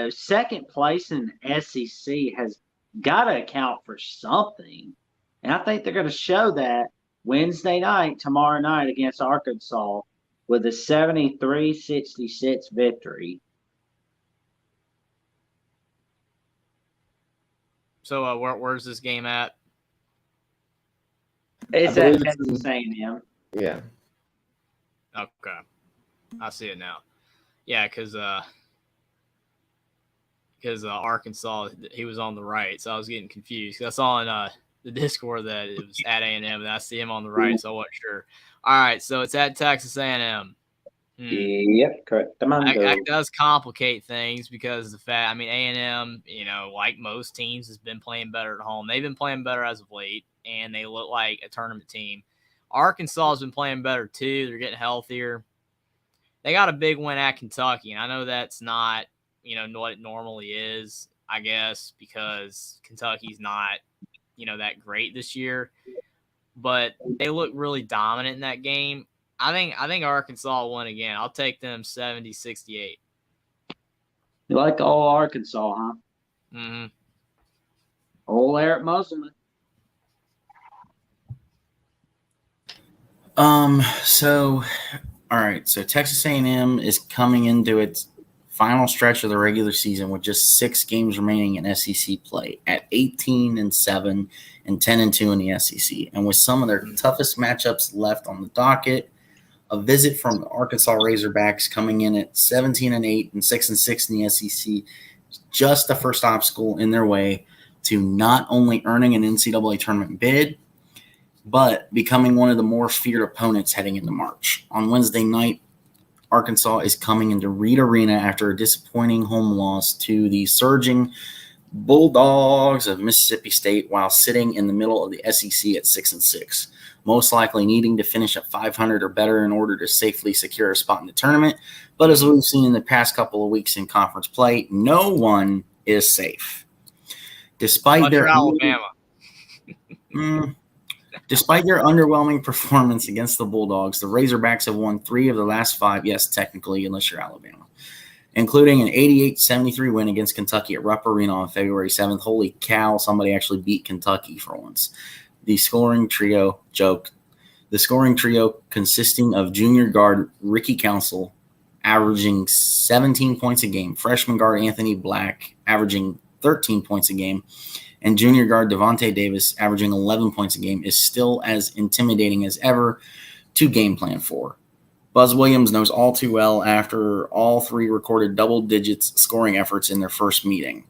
S2: second place in SEC has got to account for something. And I think they're going to show that Wednesday night, tomorrow night against Arkansas with a 73-66 victory.
S3: So where's this game at?
S2: It's at Texas A&M.
S1: Yeah.
S3: Okay. I see it now. Yeah, because Arkansas, he was on the right, so I was getting confused. I saw in the Discord that it was at A&M, and I see him on the right, so I wasn't sure. All right, so it's at Texas A&M.
S2: Yep, correct.
S3: That does complicate things because of the fact, A&M, like most teams, has been playing better at home. They've been playing better as of late, and they look like a tournament team. Arkansas has been playing better too. They're getting healthier. They got a big win at Kentucky, and I know that's not, what it normally is, I guess, because Kentucky's not, that great this year. But they look really dominant in that game. I think Arkansas will win again. I'll take them 70-68.
S2: You like all Arkansas, huh?
S3: Mm-hmm.
S2: Old Eric Musselman.
S4: So, all right. So Texas A&M is coming into its final stretch of the regular season with just 6 games remaining in SEC play at 18-7 and 10-2 in the SEC, and with some of their toughest matchups left on the docket. A visit from the Arkansas Razorbacks coming in at 17-8 and 6-6 in the SEC, just the first obstacle in their way to not only earning an NCAA tournament bid, but becoming one of the more feared opponents heading into March. On Wednesday night, Arkansas is coming into Reed Arena after a disappointing home loss to the surging Bulldogs of Mississippi State while sitting in the middle of the SEC at 6-6, most likely needing to finish at 500 or better in order to safely secure a spot in the tournament. But as we've seen in the past couple of weeks in conference play, no one is safe. Despite their
S3: Alabama.
S4: Despite their underwhelming performance against the Bulldogs, the Razorbacks have won 3 of the last 5, yes, technically, unless you're Alabama, including an 88-73 win against Kentucky at Rupp Arena on February 7th. Holy cow, somebody actually beat Kentucky for once. The scoring trio consisting of junior guard Ricky Council, averaging 17 points a game, freshman guard Anthony Black, averaging 13 points a game, and junior guard Devontae Davis, averaging 11 points a game, is still as intimidating as ever to game plan for. Buzz Williams knows all too well after all 3 recorded double digits scoring efforts in their first meeting.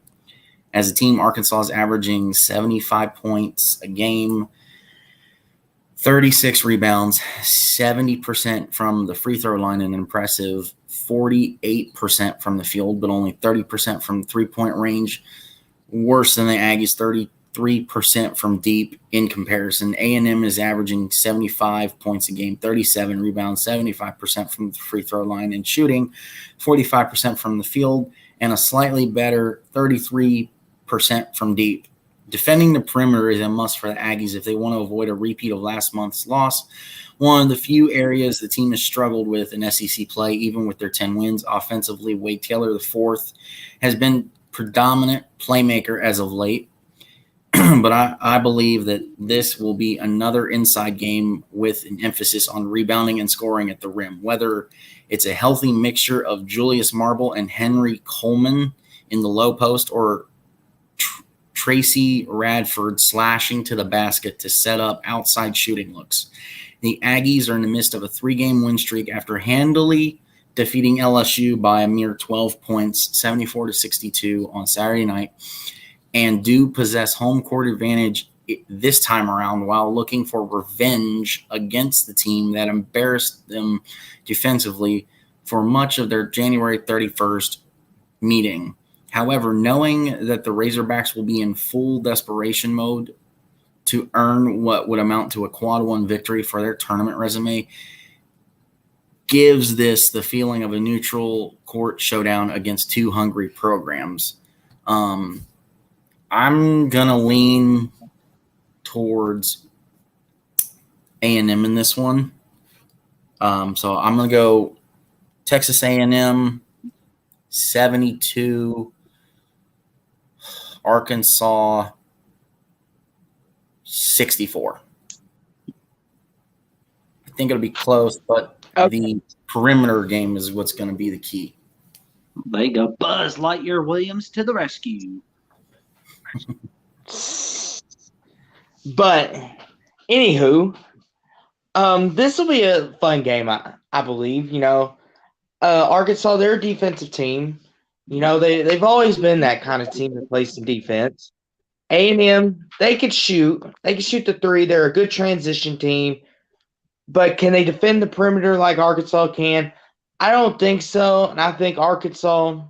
S4: As a team, Arkansas is averaging 75 points a game, 36 rebounds, 70% from the free throw line, an impressive 48% from the field, but only 30% from three-point range. Worse than the Aggies, 33% from deep in comparison. A&M is averaging 75 points a game, 37 rebounds, 75% from the free throw line, and shooting 45% from the field, and a slightly better 33% from deep. Defending the perimeter is a must for the Aggies if they want to avoid a repeat of last month's loss. One of the few areas the team has struggled with in SEC play, even with their 10 wins. Offensively, Wade Taylor IV has been predominant playmaker as of late, but I believe that this will be another inside game with an emphasis on rebounding and scoring at the rim, whether it's a healthy mixture of Julius Marble and Henry Coleman in the low post or Tracy Radford slashing to the basket to set up outside shooting looks. The Aggies are in the midst of a 3-game win streak after handily defeating LSU by a mere 12 points, 74-62 on Saturday night, and do possess home court advantage this time around while looking for revenge against the team that embarrassed them defensively for much of their January 31st meeting. However, knowing that the Razorbacks will be in full desperation mode to earn what would amount to a quad 1 victory for their tournament resume gives this the feeling of a neutral court showdown against 2 hungry programs. I'm going to lean towards A&M in this one. So I'm going to go Texas A&M 72, Arkansas 64. I think it'll be close, but the perimeter game is what's going to be the key.
S2: There you go. Buzz Lightyear Williams to the rescue.
S5: But anywho, this will be a fun game, I believe. Arkansas, they're a defensive team. They've always been that kind of team that plays some defense. A&M, they could shoot. They can shoot the 3. They're a good transition team. But can they defend the perimeter like Arkansas can? I don't think so. And I think Arkansas,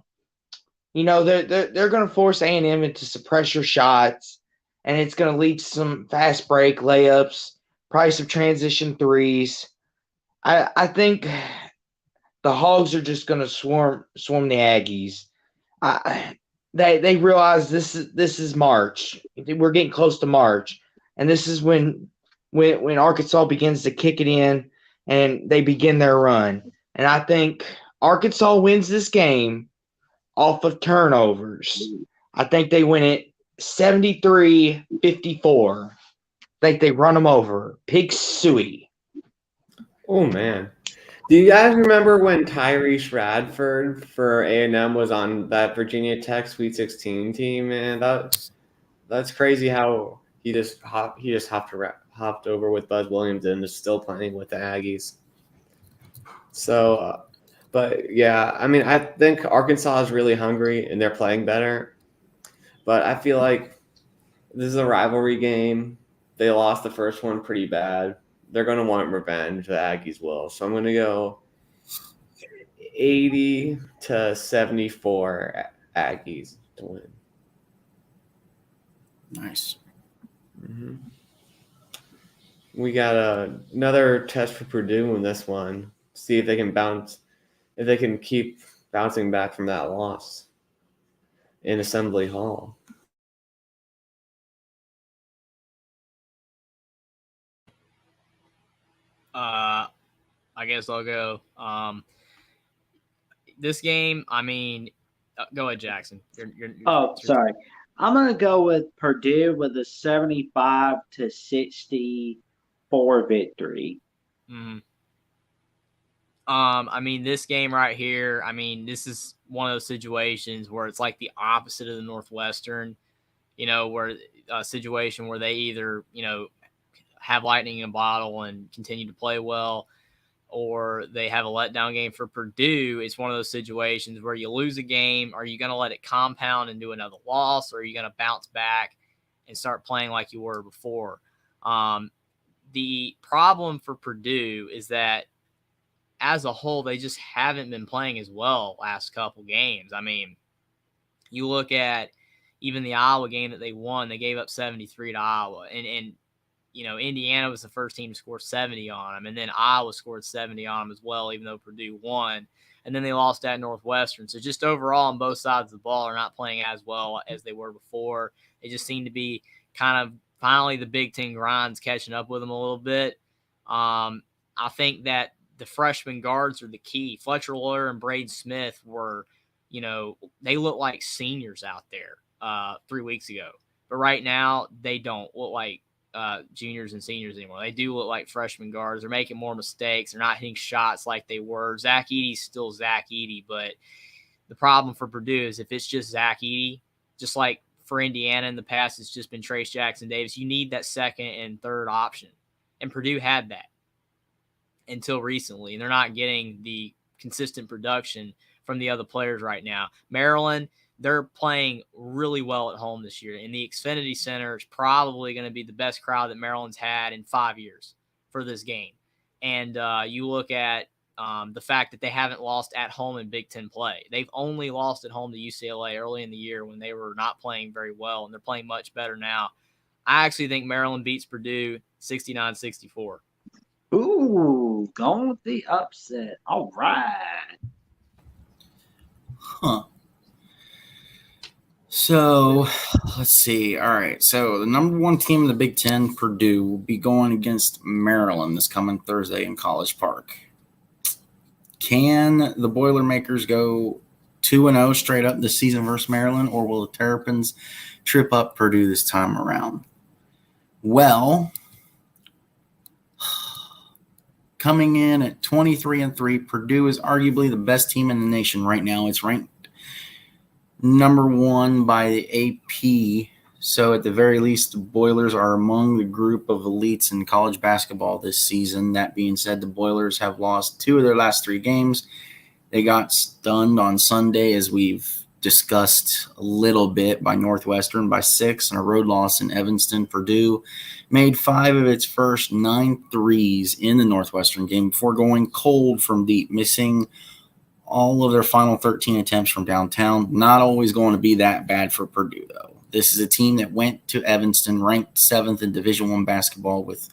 S5: they're going to force A&M into some pressure shots, and it's going to lead to some fast break layups, probably some transition 3s. I think the Hogs are just going to swarm the Aggies. They realize this is March. We're getting close to March, and this is when Arkansas begins to kick it in and they begin their run. And I think Arkansas wins this game off of turnovers. I think they win it 73-54. I think they run them over. Pig suey.
S1: Oh man. Do you guys remember when Tyrese Radford for A&M was on that Virginia Tech Sweet 16 team? Man, that's crazy how he just hopped over with Buzz Williams and is still playing with the Aggies. So, but yeah, I mean, I think Arkansas is really hungry and they're playing better. But I feel like this is a rivalry game. They lost the first one pretty bad. They're going to want revenge. The Aggies will. So I'm going to go 80-74 Aggies to win.
S4: Nice.
S1: Mm-hmm. We got another test for Purdue in this one. See if they can keep bouncing back from that loss in Assembly Hall.
S3: I guess I'll go. This game, I mean, go ahead, Jackson.
S2: Sorry. I'm going to go with Purdue with a 75-64 victory.
S3: Mm-hmm. I mean, this game right here, I mean, this is one of those situations where it's like the opposite of the Northwestern, where a situation where they either, have lightning in a bottle and continue to play well, or they have a letdown game. For Purdue, it's one of those situations where you lose a game. Are you going to let it compound and do another loss, or are you going to bounce back and start playing like you were before? The problem for Purdue is that as a whole, they just haven't been playing as well last couple games. I mean, you look at even the Iowa game that they won, they gave up 73 to Iowa. And Indiana was the first team to score 70 on them. And then Iowa scored 70 on them as well, even though Purdue won. And then they lost at Northwestern. So just overall on both sides of the ball are not playing as well as they were before. They just seem to be kind of finally the Big Ten grind's catching up with them a little bit. I think that the freshman guards are the key. Fletcher Lawyer and Braden Smith were, they look like seniors out there 3 weeks ago. But right now, they don't look like juniors and seniors anymore. They do look like freshman guards. They're making more mistakes. They're not hitting shots like they were. Zach Edey's still Zach Edey, but the problem for Purdue is if it's just Zach Edey, just like for Indiana in the past, it's just been Trace Jackson Davis. You need that second and third option. And Purdue had that until recently, and they're not getting the consistent production from the other players right now. Maryland, they're playing really well at home this year, and the Xfinity Center is probably going to be the best crowd that Maryland's had in 5 years for this game. And you look at the fact that they haven't lost at home in Big Ten play. They've only lost at home to UCLA early in the year when they were not playing very well, and they're playing much better now. I actually think Maryland beats Purdue 69-64.
S2: Ooh, going with the upset. All right.
S4: Huh. So, let's see. All right. So, the number one team in the Big Ten, Purdue, will be going against Maryland this coming Thursday in College Park. Can the Boilermakers go 2-0 straight up this season versus Maryland, or will the Terrapins trip up Purdue this time around? Well, coming in at 23-3, Purdue is arguably the best team in the nation right now. It's ranked number one by the AP. So at the very least, the Boilers are among the group of elites in college basketball this season. That being said, the Boilers have lost 2 of their last 3 games. They got stunned on Sunday, as we've discussed a little bit, by Northwestern by 6 and a road loss in Evanston. Purdue made 5 of its first 9 threes in the Northwestern game before going cold from deep, missing all of their final 13 attempts from downtown. Not always going to be that bad for Purdue, though. This is a team that went to Evanston54th in Division I basketball with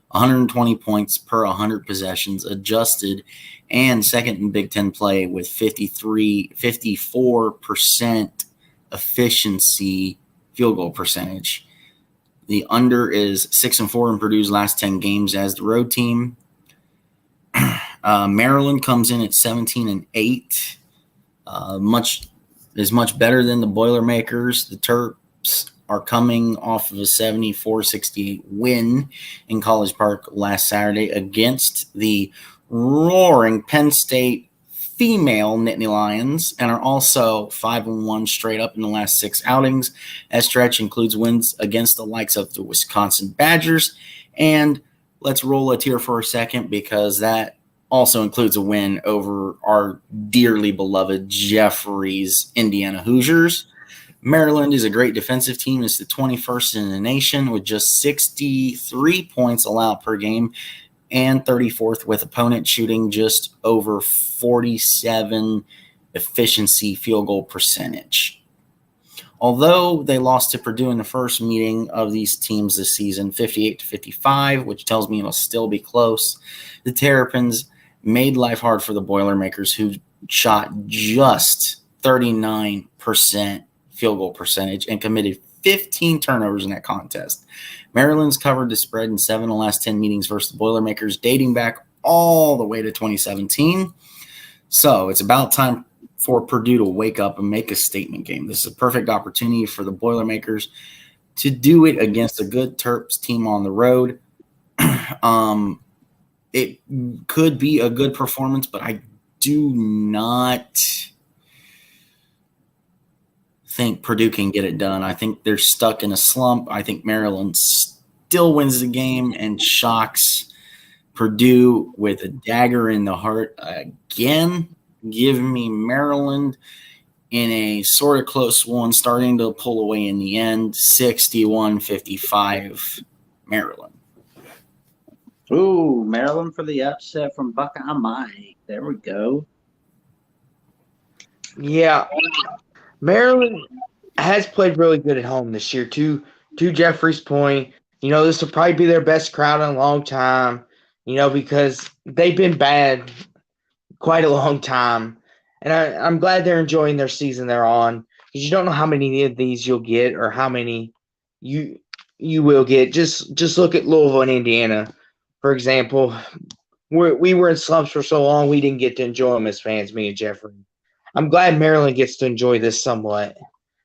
S4: 120 points per 100 possessions, adjusted, and second in Big Ten play with 54% efficiency field goal percentage. The under is 6-4 in Purdue's last 10 games as the road team. Maryland comes in at 17-8. Much better than the Boilermakers. The Terps are coming off of a 74-68 win in College Park last Saturday against the roaring Penn State female Nittany Lions, and are also 5-1 straight up in the last 6 outings. That stretch includes wins against the likes of the Wisconsin Badgers. And let's roll a tear for a second, because that also includes a win over our dearly beloved Jeffries Indiana Hoosiers. Maryland is a great defensive team. It's the 21st in the nation with just 63 points allowed per game, and 34th with opponent shooting just over 47 efficiency field goal percentage. Although they lost to Purdue in the first meeting of these teams this season, 58-55, which tells me it'll still be close, the Terrapins made life hard for the Boilermakers, who shot just 39% field goal percentage and committed 15 turnovers in that contest. Maryland's covered the spread in 7 of the last 10 meetings versus the Boilermakers, dating back all the way to 2017. So it's about time for Purdue to wake up and make a statement game. This is a perfect opportunity for the Boilermakers to do it against a good Terps team on the road. It could be a good performance, but I do not think Purdue can get it done. I think they're stuck in a slump. I think Maryland still wins the game and shocks Purdue with a dagger in the heart again. Give me Maryland in a sort of close one, starting to pull away in the end, 61-55 Maryland.
S2: Ooh, Maryland for the upset from Buckeye Mike. There we go.
S5: Yeah. Maryland has played really good at home this year. To Jeffrey's point, this will probably be their best crowd in a long time, because they've been bad quite a long time. And I'm glad they're enjoying their season they're on, because you don't know how many of these you'll get or how many you will get. Just look at Louisville and Indiana, for example. We were in slumps for so long we didn't get to enjoy them as fans, me and Jeffrey. I'm glad Maryland gets to enjoy this somewhat,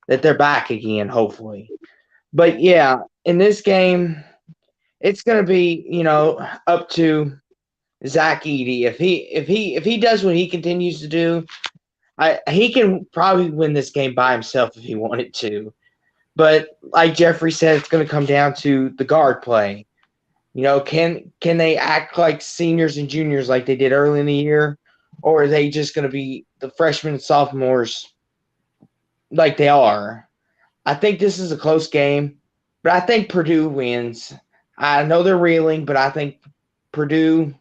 S5: that they're back again, hopefully. But yeah, in this game, it's going to be, up to Zach Edey. If he does what he continues to do, he can probably win this game by himself if he wanted to. But like Jeffrey said, it's going to come down to the guard play. Can they act like seniors and juniors like they did early in the year, or are they just going to be the freshmen and sophomores like they are? I think this is a close game, but I think Purdue wins. I know they're reeling, but I think Purdue,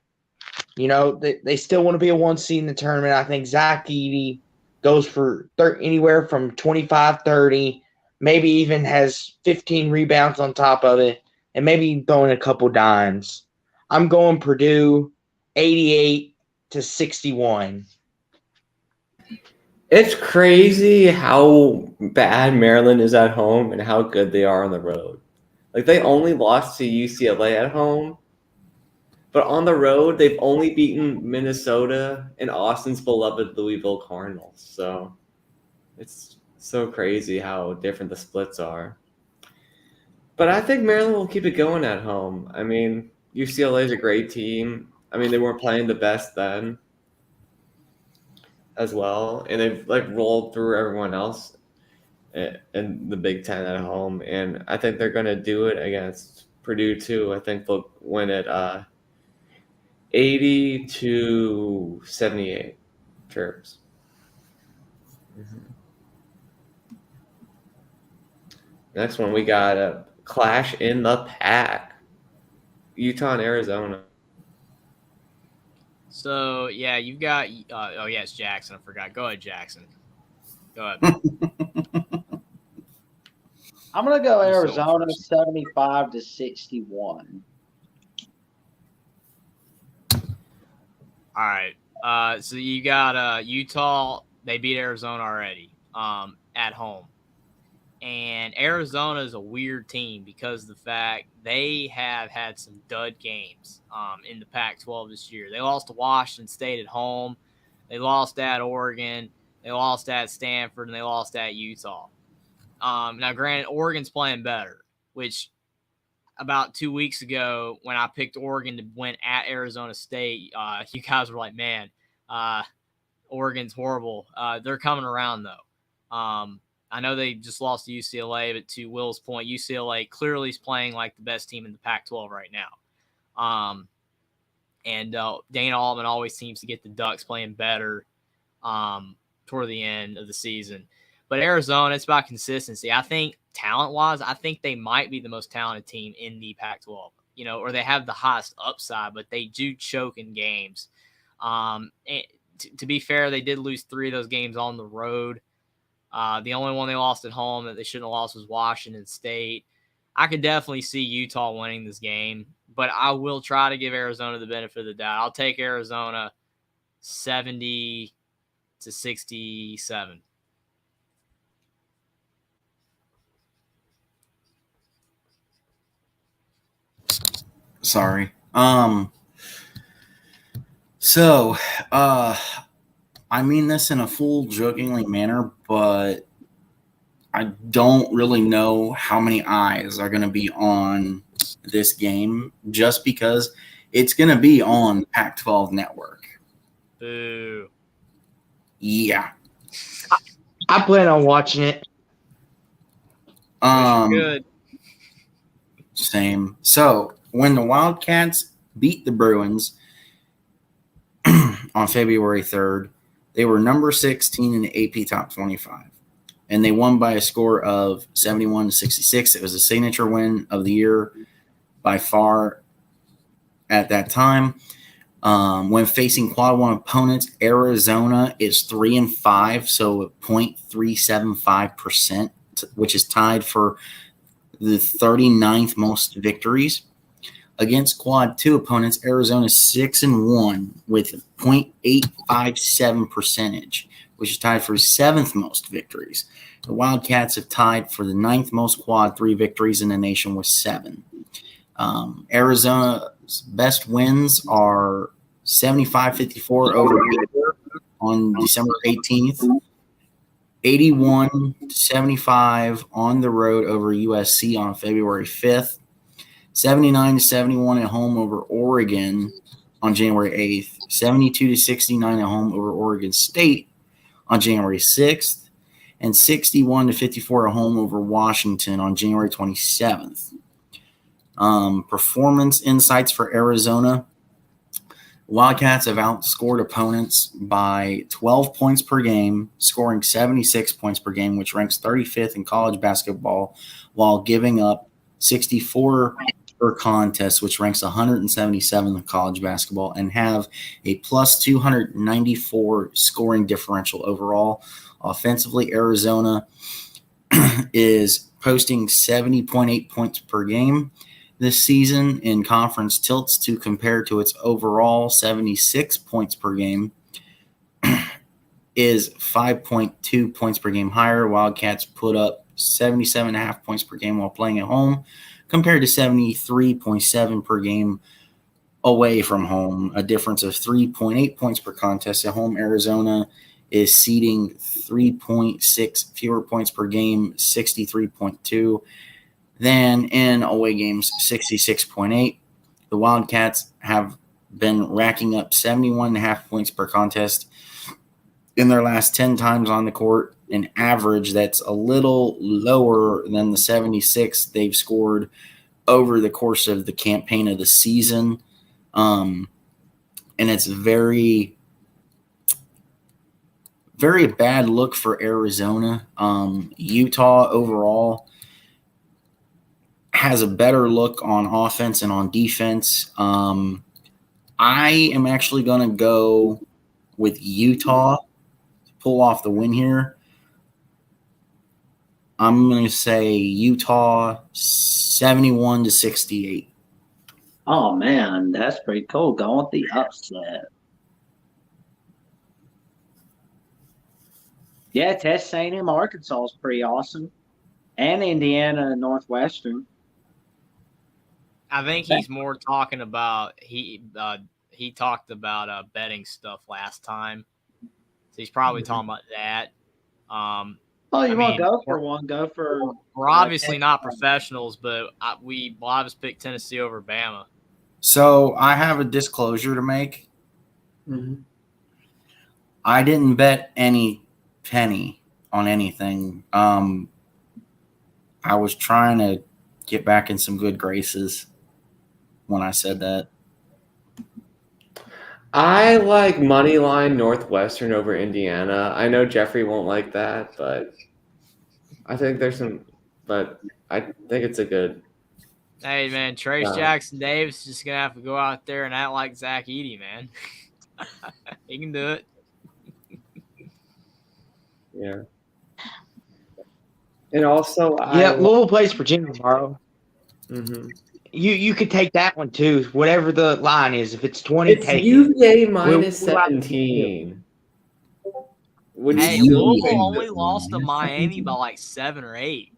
S5: they still want to be a 1 seed in the tournament. I think Zach Edey goes for anywhere from 25, 30, maybe even has 15 rebounds on top of it, and maybe throwing a couple dimes. I'm going Purdue 88-61.
S1: It's crazy how bad Maryland is at home and how good they are on the road. Like, they only lost to UCLA at home, but on the road, they've only beaten Minnesota and Austin's beloved Louisville Cardinals. So it's so crazy how different the splits are. But I think Maryland will keep it going at home. I mean, UCLA is a great team. I mean, they weren't playing the best then as well, and they've rolled through everyone else in the Big Ten at home, and I think they're going to do it against Purdue too. I think they'll win it 80-78 Terps. Mm-hmm. Next one, we got a clash in the pack, Utah and Arizona.
S3: So, yeah, you've got it's Jackson. I forgot. Go ahead, Jackson. Go ahead.
S2: I'm going to go Arizona 75-61.
S3: All right. So you got Utah. They beat Arizona already at home. And Arizona is a weird team because of the fact they have had some dud games in the Pac-12 this year. They lost to Washington State at home. They lost at Oregon. They lost at Stanford, and they lost at Utah. Now, granted, Oregon's playing better, which about 2 weeks ago when I picked Oregon to win at Arizona State, you guys were like, man, Oregon's horrible. They're coming around, though. I know they just lost to UCLA, but to Will's point, UCLA clearly is playing like the best team in the Pac-12 right now. And Dana Altman always seems to get the Ducks playing better toward the end of the season. But Arizona, it's about consistency. I think talent-wise, I think they might be the most talented team in the Pac-12, or they have the highest upside, but they do choke in games. To be fair, they did lose 3 of those games on the road. The only one they lost at home that they shouldn't have lost was Washington State. I could definitely see Utah winning this game, but I will try to give Arizona the benefit of the doubt. I'll take Arizona 70-67.
S4: Sorry. So, I mean this in a full jokingly manner, but I don't really know how many eyes are going to be on this game just because it's going to be on Pac-12 Network.
S3: Boo.
S4: Yeah.
S5: I plan on watching it.
S3: Good.
S4: Same. So, when the Wildcats beat the Bruins on February 3rd, they were number 16 in the AP Top 25. And they won by a score of 71-66. It was a signature win of the year by far at that time. When facing quad one opponents, Arizona is 3-5, so 0.375%, which is tied for the 39th most victories. Against quad two opponents, Arizona is 6-1 with 0.857 percentage, which is tied for 7th most victories. The Wildcats have tied for the 9th most quad 3 victories in the nation with 7. Arizona's best wins are 75-54 over Baylor on December 18th, 81-75 on the road over USC on February 5th, 79-71 at home over Oregon on January 8th, 72-69 at home over Oregon State on January 6th, and 61-54 at home over Washington on January 27th. Performance insights for Arizona. Wildcats have outscored opponents by 12 points per game, scoring 76 points per game, which ranks 35th in college basketball, while giving up 64 per contest, which ranks 177 in college basketball, and have a plus 294 scoring differential overall. Offensively, Arizona is posting 70.8 points per game this season in conference tilts to compare to its overall 76 points per game is 5.2 points per game higher. Wildcats put up 77.5 points per game while playing at home compared to 73.7 per game away from home, a difference of 3.8 points per contest. At home, Arizona is ceding 3.6 fewer points per game, 63.2, than in away games, 66.8. The Wildcats have been racking up 71.5 points per contest in their last 10 times on the court, an average that's a little lower than the 76 they've scored over the course of the campaign of the season. And it's very, very bad look for Arizona. Utah overall has a better look on offense and on defense. I am actually going to go with Utah to pull off the win here. I'm going to say Utah 71-68.
S2: Oh man, that's pretty cool. Going with the upset. Yeah, Texas A&M Arkansas is pretty awesome. And Indiana and Northwestern.
S3: I think he's more talking about he talked about betting stuff last time, so he's probably talking about that.
S2: Oh, you want to go for one? Go for.
S3: We're obviously not professionals, but I just picked Tennessee over Bama.
S4: So I have a disclosure to make.
S1: Mm-hmm.
S4: I didn't bet any penny on anything. I was trying to get back in some good graces when I said that.
S1: I like moneyline Northwestern over Indiana. I know Jeffrey won't like that, but I think there's some. But I think it's a good.
S3: Hey man, Trace Jackson Davis is just gonna have to go out there and act like Zach Edey, man. He can do it.
S1: Yeah. And also,
S5: Louisville plays Virginia tomorrow.
S1: Mm-hmm.
S5: You could take that one too, whatever the line is. If it's 20,
S1: It's
S5: take
S1: UVA
S5: it.
S1: minus 17.
S3: Hey, Louisville only lost to Miami by like 7 or 8.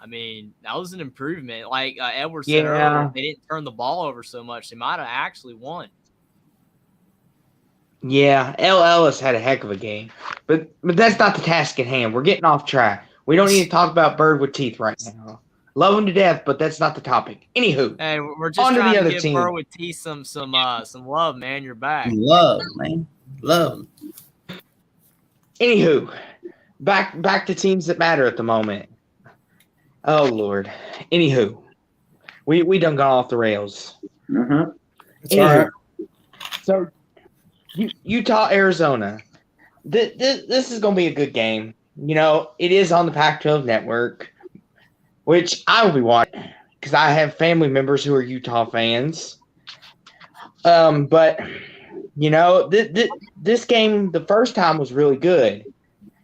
S3: I mean, that was an improvement. Like Edward said earlier, they didn't turn the ball over so much. They might have actually won.
S5: Yeah, L. Ellis had a heck of a game. But that's not the task at hand. We're getting off track. We don't need to talk about Bird with teeth right now. Love him to death, but that's not the topic. Anywho,
S3: hey, we're just trying to give Bird with teeth some love, man. You're back.
S4: Love, man. Love.
S5: Anywho, back to teams that matter at the moment. Oh Lord. Anywho, we done gone off the rails.
S2: Mm-hmm.
S4: It's all right.
S5: So Utah, Arizona. This is going to be a good game. You know, it is on the Pac-12 network, which I will be watching because I have family members who are Utah fans. But you know, this game the first time was really good,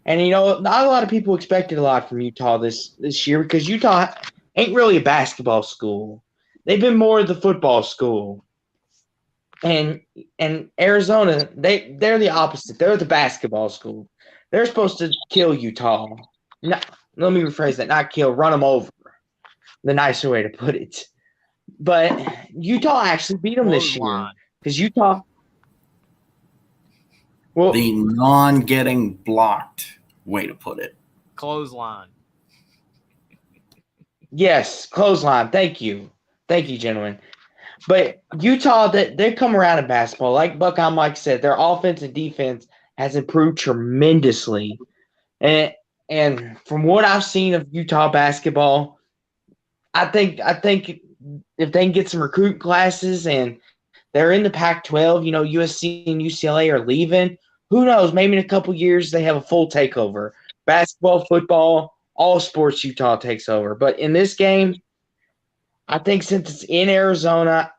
S5: and you know, not a lot of people expected a lot from Utah this year because Utah ain't really a basketball school. They've been more of the football school. And Arizona, they're the opposite. They're the basketball school. They're supposed to kill Utah. No, let me rephrase that. Not kill, run them over. The nicer way to put it. But Utah actually beat them this year because Utah.
S4: Well, the non-getting blocked way to put it.
S3: Clothesline.
S5: Yes, clothesline. Thank you, gentlemen. But Utah, they come around in basketball. Like Buckeye Mike said, their offense and defense has improved tremendously. And from what I've seen of Utah basketball, I think if they can get some recruit classes and they're in the Pac-12, you know, USC and UCLA are leaving. Who knows? Maybe in a couple years they have a full takeover. Basketball, football, all sports Utah takes over. But in this game, I think since it's in Arizona,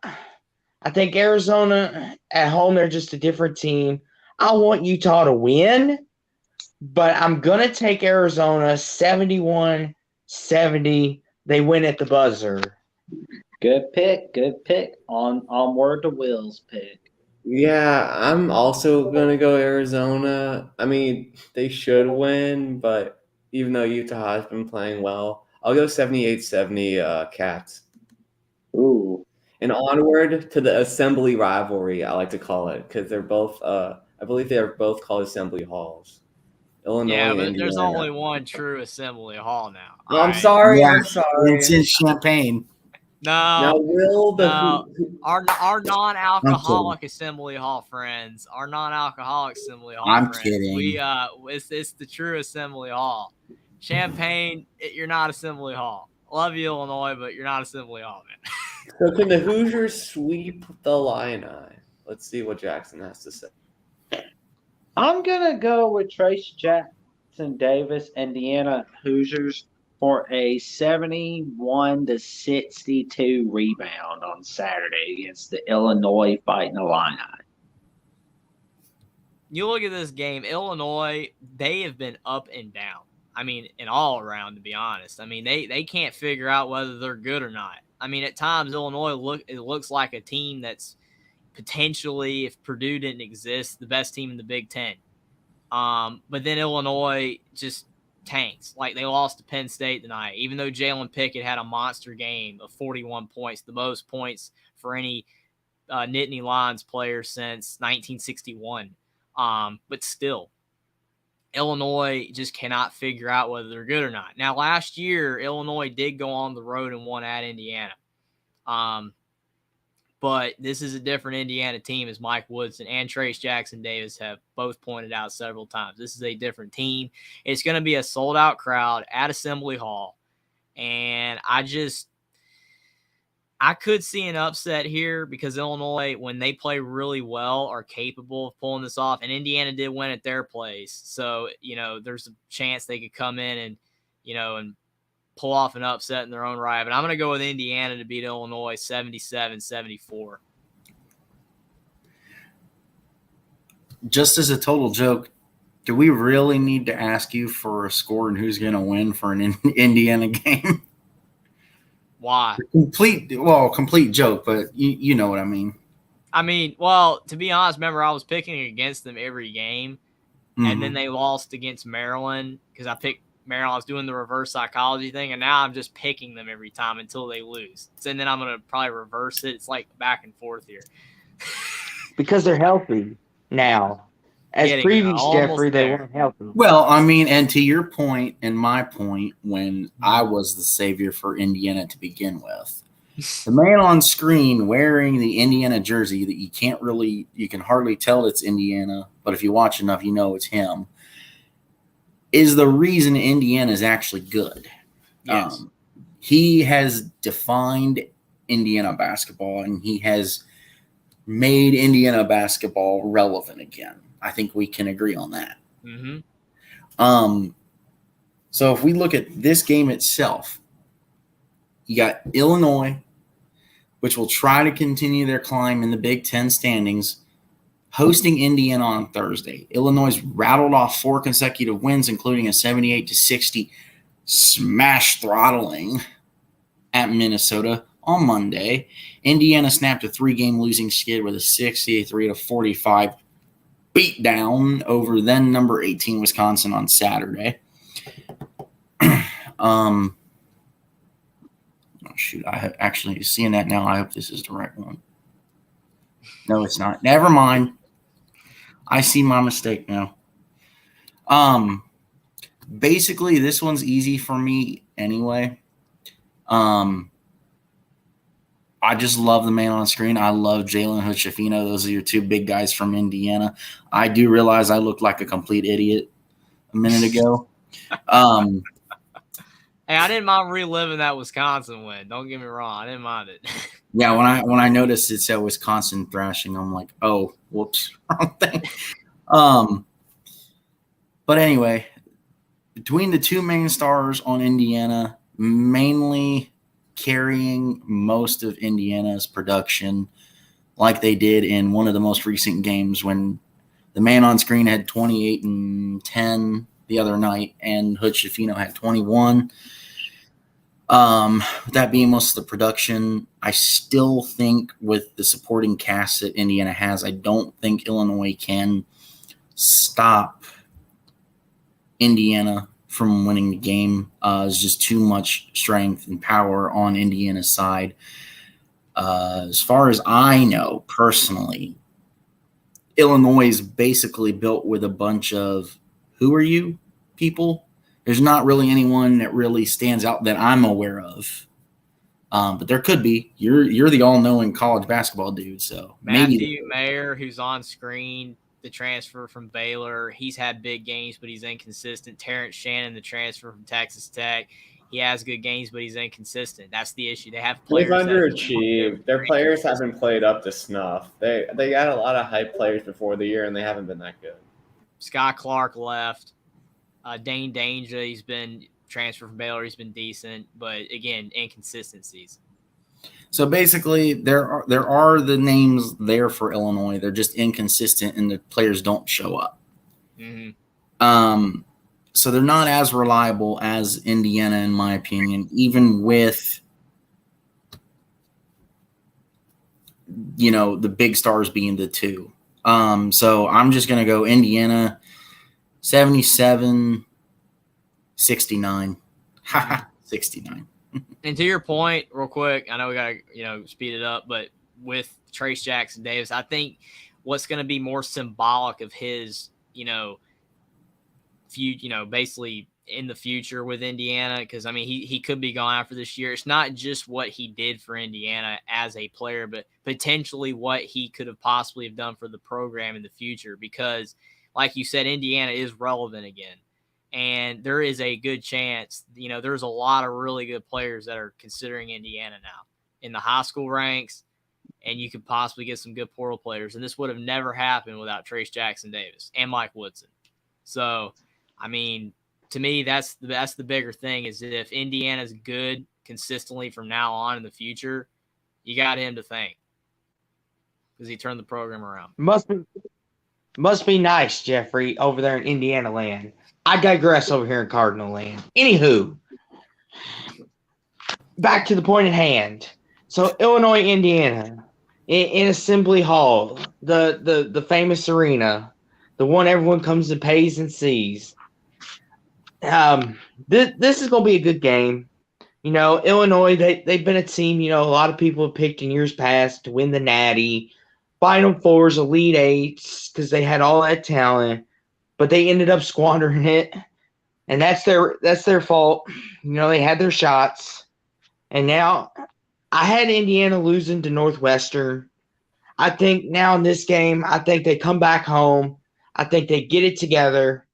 S5: I think Arizona at home, they're just a different team. I want Utah to win, but I'm going to take Arizona 71-70. They win at the buzzer.
S2: Good pick. On word to Will's pick.
S1: Yeah, I'm also going to go Arizona. I mean, they should win, but even though Utah has been playing well, I'll go 78-70 Cats.
S2: Ooh.
S1: And onward to the assembly rivalry, I like to call it, because they're both, I believe they are both called assembly halls. Illinois and
S3: but
S1: Indiana.
S3: there's only one true assembly hall now.
S1: Oh, I'm sorry.
S4: It's in Champaign.
S3: No.
S1: Now,
S3: our non-alcoholic assembly hall friends,
S4: I'm kidding.
S3: It's the true assembly hall. Champaign, you're not assembly hall. Love you, Illinois, but you're not assembly hall, man.
S1: So can the Hoosiers sweep the Illini? Let's see what Jackson has to say.
S2: I'm going to go with Trace Jackson Davis, Indiana Hoosiers, for a 71-62 rebound on Saturday against the Illinois Fighting Illini.
S3: You look at this game, Illinois, they have been up and down. I mean, and all around, to be honest. I mean, they can't figure out whether they're good or not. I mean, at times, Illinois looks like a team that's potentially, if Purdue didn't exist, the best team in the Big Ten. But then Illinois just tanks. Like they lost to Penn State tonight, even though Jalen Pickett had a monster game of 41 points, the most points for any Nittany Lions player since 1961. But still, Illinois just cannot figure out whether they're good or not. Now, last year, Illinois did go on the road and won at Indiana. But this is a different Indiana team, as Mike Woodson and Trace Jackson Davis have both pointed out several times. This is a different team. It's going to be a sold-out crowd at Assembly Hall. And I could see an upset here because Illinois, when they play really well, are capable of pulling this off. And Indiana did win at their place. So, there's a chance they could come in and, and pull off an upset in their own right. But I'm going to go with Indiana to beat Illinois 77-74.
S4: Just as a total joke, do we really need to ask you for a score and who's going to win for an Indiana game?
S3: Why?
S4: Complete joke, but you know what I mean.
S3: I mean, well, to be honest, remember I was picking against them every game, and then they lost against Maryland because I picked Maryland. I was doing the reverse psychology thing, and now I'm just picking them every time until they lose. So, and then I'm going to probably reverse it. It's like back and forth here.
S5: Because they're healthy now. As previous, Jeffrey, they weren't healthy.
S4: Well, I mean, and to your point and my point, when I was the savior for Indiana to begin with, the man on screen wearing the Indiana jersey that you can hardly tell it's Indiana, but if you watch enough, you know it's him, is the reason Indiana is actually good.
S3: Yes.
S4: He has defined Indiana basketball, and he has made Indiana basketball relevant again. I think we can agree on that.
S3: Mm-hmm.
S4: So if we look at this game itself, you got Illinois, which will try to continue their climb in the Big Ten standings, hosting Indiana on Thursday. Illinois rattled off 4 consecutive wins, including a 78-60 smash throttling at Minnesota on Monday. Indiana snapped a 3-game losing skid with a 63-45 beatdown over then number 18 Wisconsin on Saturday. Oh shoot! I have actually seeing that now. I hope this is the right one. No, it's not. Never mind. I see my mistake now. Basically, this one's easy for me anyway. I just love the man on screen. I love Jalen Hood-Schifino. Those are your 2 big guys from Indiana. I do realize I looked like a complete idiot a minute ago.
S3: Hey, I didn't mind reliving that Wisconsin win. Don't get me wrong. I didn't mind it.
S4: Yeah, when I noticed it said Wisconsin thrashing, I'm like, oh, whoops, wrong thing. But anyway, between the 2 main stars on Indiana, mainly carrying most of Indiana's production, like they did in one of the most recent games when the man on screen had 28 and 10 the other night, and Hood-Schifino had 21. That being most of the production, I still think with the supporting cast that Indiana has, I don't think Illinois can stop Indiana from winning the game. It's just too much strength and power on Indiana's side. As far as I know, personally, Illinois is basically built with a bunch of who are you people. There's not really anyone that really stands out that I'm aware of. But there could be. You're the all-knowing college basketball dude, so
S3: Matthew Mayer, who's on screen, the transfer from Baylor, he's had big games, but he's inconsistent. Terrence Shannon, the transfer from Texas Tech, he has good games, but he's inconsistent. That's the issue. They have players.
S1: They've underachieved. Their players haven't played up to snuff. They got a lot of hype players before the year, and they haven't been that good.
S3: Scott Clark left. Dane Danger, he's been transferred from Baylor. He's been decent, but again, inconsistencies.
S4: So basically, there are the names there for Illinois. They're just inconsistent, and the players don't show up.
S3: Mm-hmm.
S4: So they're not as reliable as Indiana, in my opinion, even with the big stars being the 2. So I'm just going to go Indiana 77-64. 69. Ha 69.
S3: And to your point, real quick, I know we got to, speed it up, but with Trace Jackson Davis, I think what's going to be more symbolic of his, basically in the future with Indiana, because, I mean, he could be gone after this year. It's not just what he did for Indiana as a player, but potentially what he could have possibly have done for the program in the future, because, like you said, Indiana is relevant again. And there is a good chance, there's a lot of really good players that are considering Indiana now in the high school ranks, and you could possibly get some good portal players. And this would have never happened without Trace Jackson Davis and Mike Woodson. So, I mean, to me, that's the bigger thing, is that if Indiana's good consistently from now on in the future, you got him to thank, because he turned the program around.
S5: Must be nice, Jeffrey, over there in Indiana land. I digress over here in Cardinal land. Anywho, back to the point at hand. So Illinois, Indiana, in Assembly Hall, the famous arena, the one everyone comes to pays and sees. This is going to be a good game. Illinois, they've been a team, a lot of people have picked in years past to win the Natty, Final Fours, Elite Eights, because they had all that talent, but they ended up squandering it, and that's their fault. They had their shots, and now I had Indiana losing to Northwestern. I think now in this game, I think they come back home. I think they get it together.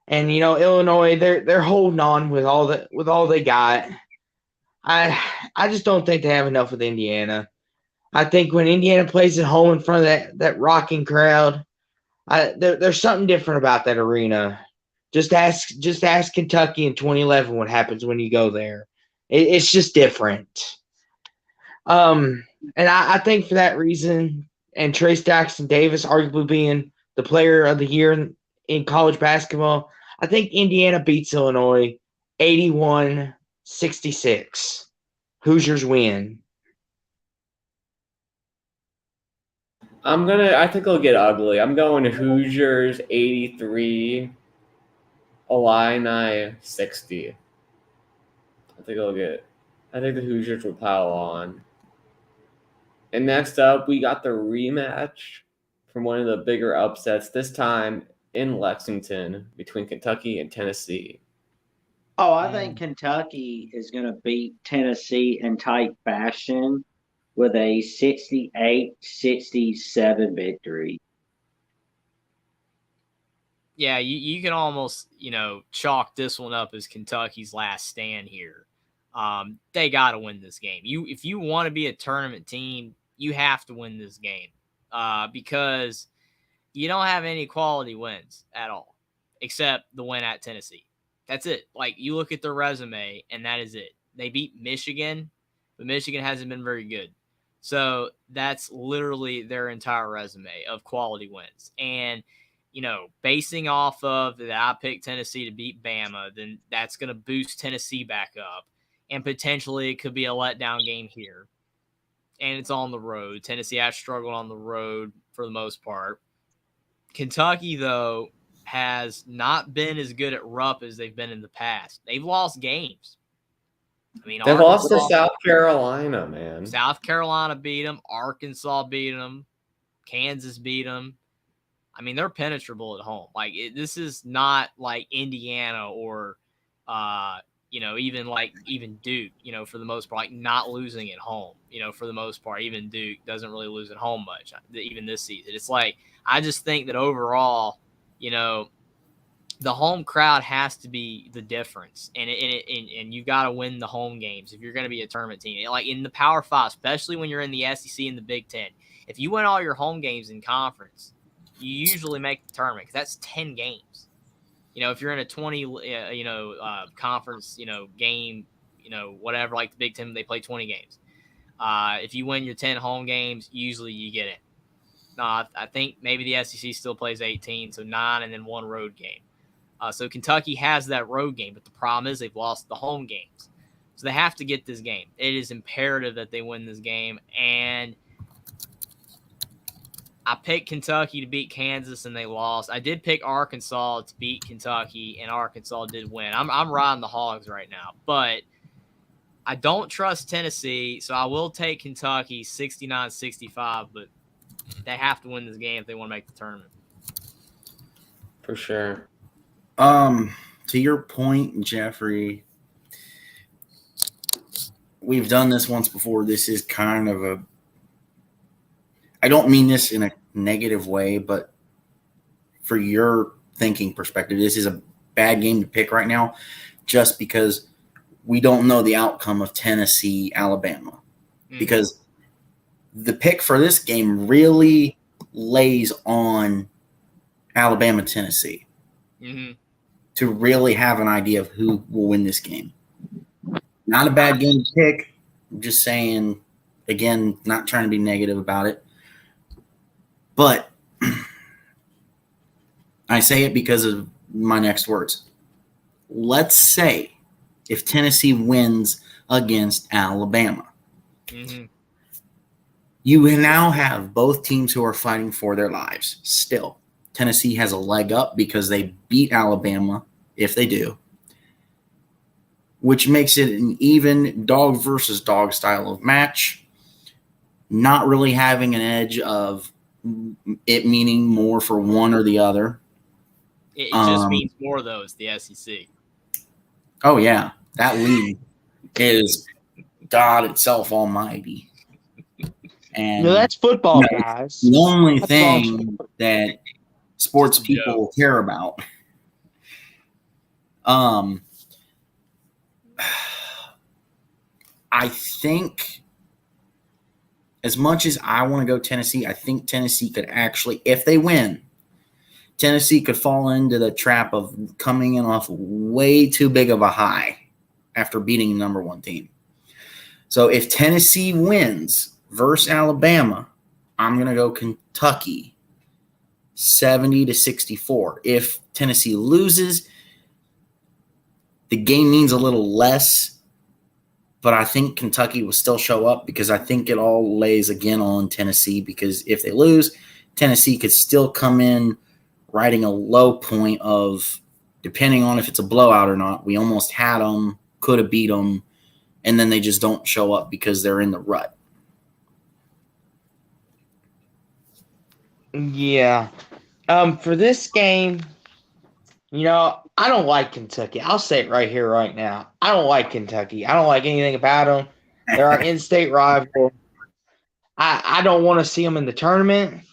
S5: And Illinois, they're holding on with all they got. I just don't think they have enough with Indiana. I think when Indiana plays at home in front of that rocking crowd, there's something different about that arena. Just ask Kentucky in 2011 what happens when you go there. It's just different. And I think for that reason, and Trace Jackson Davis arguably being the player of the year in college basketball, I think Indiana beats Illinois 81-66. Hoosiers win.
S1: I think it'll get ugly. I'm going to Hoosiers 83, Illini 60. I think the Hoosiers will pile on. And next up, we got the rematch from one of the bigger upsets, this time in Lexington, between Kentucky and Tennessee.
S2: Oh, I think Kentucky is going to beat Tennessee in tight fashion with a 68-67 victory.
S3: Yeah, you can almost, chalk this one up as Kentucky's last stand here. They got to win this game. If you want to be a tournament team, you have to win this game, because you don't have any quality wins at all, except the win at Tennessee. That's it. Like, you look at their resume, and that is it. They beat Michigan, but Michigan hasn't been very good. So that's literally their entire resume of quality wins. And, basing off of that, I picked Tennessee to beat Bama, then that's going to boost Tennessee back up. And potentially it could be a letdown game here. And it's on the road. Tennessee has struggled on the road for the most part. Kentucky, though, has not been as good at Rupp as they've been in the past. They've lost games. I mean,
S1: they lost to South Carolina, man.
S3: South Carolina beat them. Arkansas beat them. Kansas beat them. I mean, they're penetrable at home. Like, this is not like Indiana or, even Duke, for the most part, like not losing at home, for the most part. Even Duke doesn't really lose at home much, even this season. It's like, I just think that overall, the home crowd has to be the difference, and you got to win the home games if you're going to be a tournament team. Like in the Power Five, especially when you're in the SEC and the Big Ten, if you win all your home games in conference, you usually make the tournament because that's 10 games. If you're in a 20, conference, game, whatever, like the Big Ten, they play 20 games. If you win your 10 home games, usually you get it. I think maybe the SEC still plays 18, so 9 and then 1 road game. So Kentucky has that road game, but the problem is they've lost the home games. So they have to get this game. It is imperative that they win this game. And I picked Kentucky to beat Kansas, and they lost. I did pick Arkansas to beat Kentucky, and Arkansas did win. I'm riding the Hogs right now, but I don't trust Tennessee, so I will take Kentucky 69-65, but they have to win this game if they want to make the tournament.
S1: For sure.
S4: To your point, Jeffrey, we've done this once before. This is kind of a, I don't mean this in a negative way, but for your thinking perspective, this is a bad game to pick right now just because we don't know the outcome of Tennessee, Alabama. Mm-hmm. Because the pick for this game really lays on Alabama, Tennessee. Mm-hmm. To really have an idea of who will win this game. Not a bad game to pick. I'm just saying, again, not trying to be negative about it. But I say it because of my next words. Let's say if Tennessee wins against Alabama, mm-hmm. you now have both teams who are fighting for their lives still. Tennessee has a leg up because they beat Alabama, if they do, which makes it an even dog versus dog style of match, not really having an edge of it meaning more for one or the other.
S3: It just means more, though, it's the SEC.
S4: Oh, yeah. That league is God itself almighty. And
S5: that's football, guys.
S4: The only thing that sports people care about. I think as much as I want to go Tennessee, I think Tennessee could actually, if they win, Tennessee could fall into the trap of coming in off way too big of a high after beating the number one team. So if Tennessee wins versus Alabama, I'm going to go Kentucky 70-64. If Tennessee loses, the game means a little less, but I think Kentucky will still show up because I think it all lays again on Tennessee because if they lose, Tennessee could still come in riding a low point of, depending on if it's a blowout or not, we almost had them, could have beat them, and then they just don't show up because they're in the rut.
S5: Yeah. For this game, I don't like Kentucky. I'll say it right here, right now. I don't like Kentucky. I don't like anything about them. They're our in-state rival. I don't want to see them in the tournament.